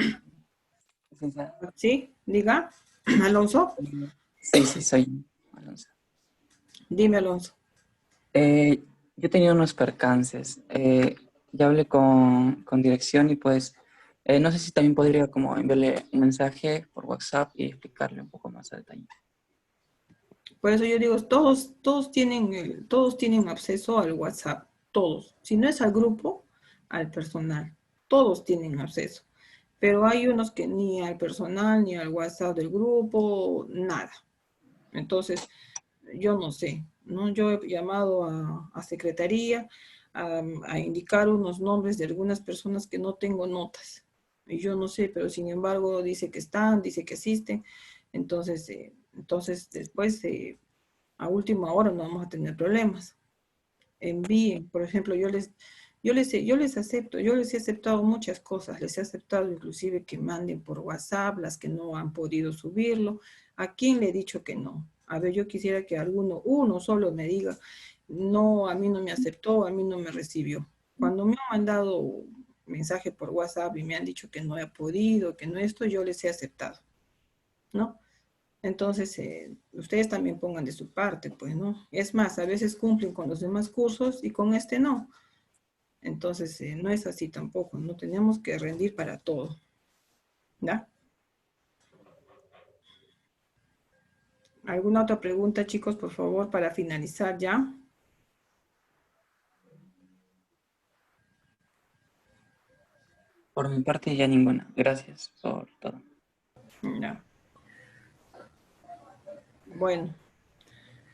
licenciada. ¿sí? Diga, Alonso. Sí, soy Alonso. Dime, Alonso. Yo tenía unos percances. Ya hablé con dirección y pues no sé si también podría como enviarle un mensaje por WhatsApp y explicarle un poco más a detalle. Por eso yo digo, todos tienen acceso al WhatsApp, todos. Si no es al grupo, al personal. Todos tienen acceso. Pero hay unos que ni al personal, ni al WhatsApp del grupo, nada. Entonces, yo no sé, ¿no? Yo he llamado a secretaría a indicar unos nombres de algunas personas que no tengo notas. Y yo no sé, pero sin embargo dice que están, dice que asisten. Entonces después, a última hora no vamos a tener problemas. Envíen, por ejemplo, yo les acepto, yo les he aceptado muchas cosas, les he aceptado inclusive que manden por WhatsApp las que no han podido subirlo. ¿A quién le he dicho que no? A ver, yo quisiera que uno solo me diga, no, a mí no me aceptó, a mí no me recibió. Cuando me han mandado mensaje por WhatsApp y me han dicho que no he podido, que no esto, yo les he aceptado, ¿no? Entonces, ustedes también pongan de su parte, pues, ¿no? Es más, a veces cumplen con los demás cursos y con este no. Entonces, no es así tampoco, no tenemos que rendir para todo, ¿ya? ¿Alguna otra pregunta, chicos, por favor, para finalizar ya? Por mi parte ya ninguna. Gracias por todo. Ya. Bueno,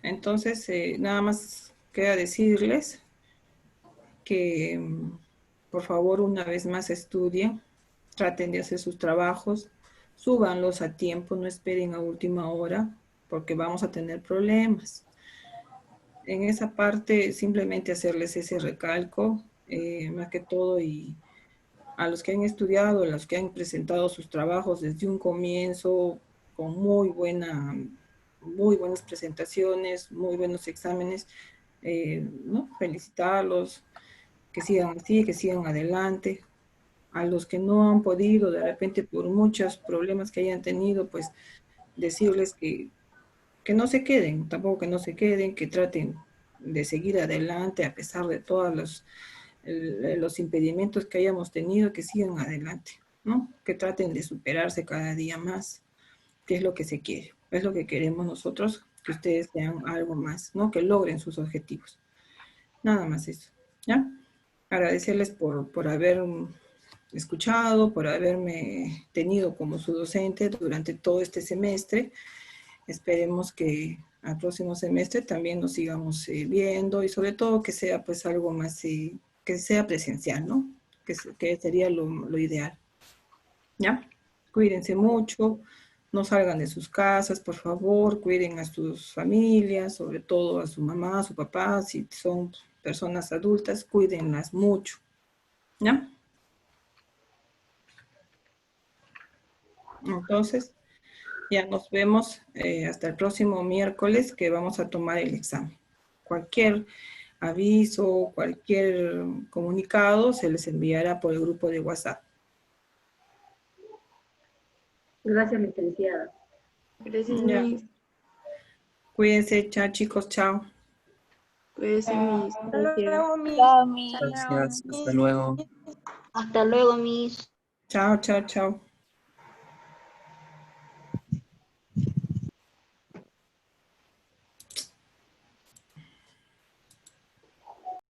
entonces, nada más queda decirles que, por favor, una vez más estudien, traten de hacer sus trabajos, súbanlos a tiempo, no esperen a última hora, porque vamos a tener problemas. En esa parte, simplemente hacerles ese recalco, más que todo, y a los que han estudiado, a los que han presentado sus trabajos desde un comienzo, con muy buenas presentaciones, muy buenos exámenes, ¿no? Felicitarlos, que sigan así, que sigan adelante. A los que no han podido, de repente por muchos problemas que hayan tenido, pues decirles que no se queden, tampoco que no se queden, que traten de seguir adelante a pesar de todos los impedimentos que hayamos tenido, que sigan adelante, ¿no? Que traten de superarse cada día más, que es lo que se quiere, es lo que queremos nosotros, que ustedes sean algo más, ¿no? Que logren sus objetivos. Nada más eso, ¿ya? Agradecerles por haber escuchado, por haberme tenido como su docente durante todo este semestre. Esperemos que al próximo semestre también nos sigamos viendo y sobre todo que sea pues algo más, que sea presencial, ¿no? Que sería lo ideal. ¿Ya? Cuídense mucho, no salgan de sus casas, por favor, cuiden a sus familias, sobre todo a su mamá, a su papá, si son personas adultas, cuídenlas mucho. ¿Ya? Entonces, ya nos vemos hasta el próximo miércoles que vamos a tomar el examen. Cualquier aviso, cualquier comunicado se les enviará por el grupo de WhatsApp. Gracias, licenciada. Gracias, Ya. Miss. Cuídense, chao chicos, chao. Cuídense, Miss. Hasta Gracias. luego, Miss. Gracias, hasta luego. Hasta luego, Miss. Chao, chao, chao.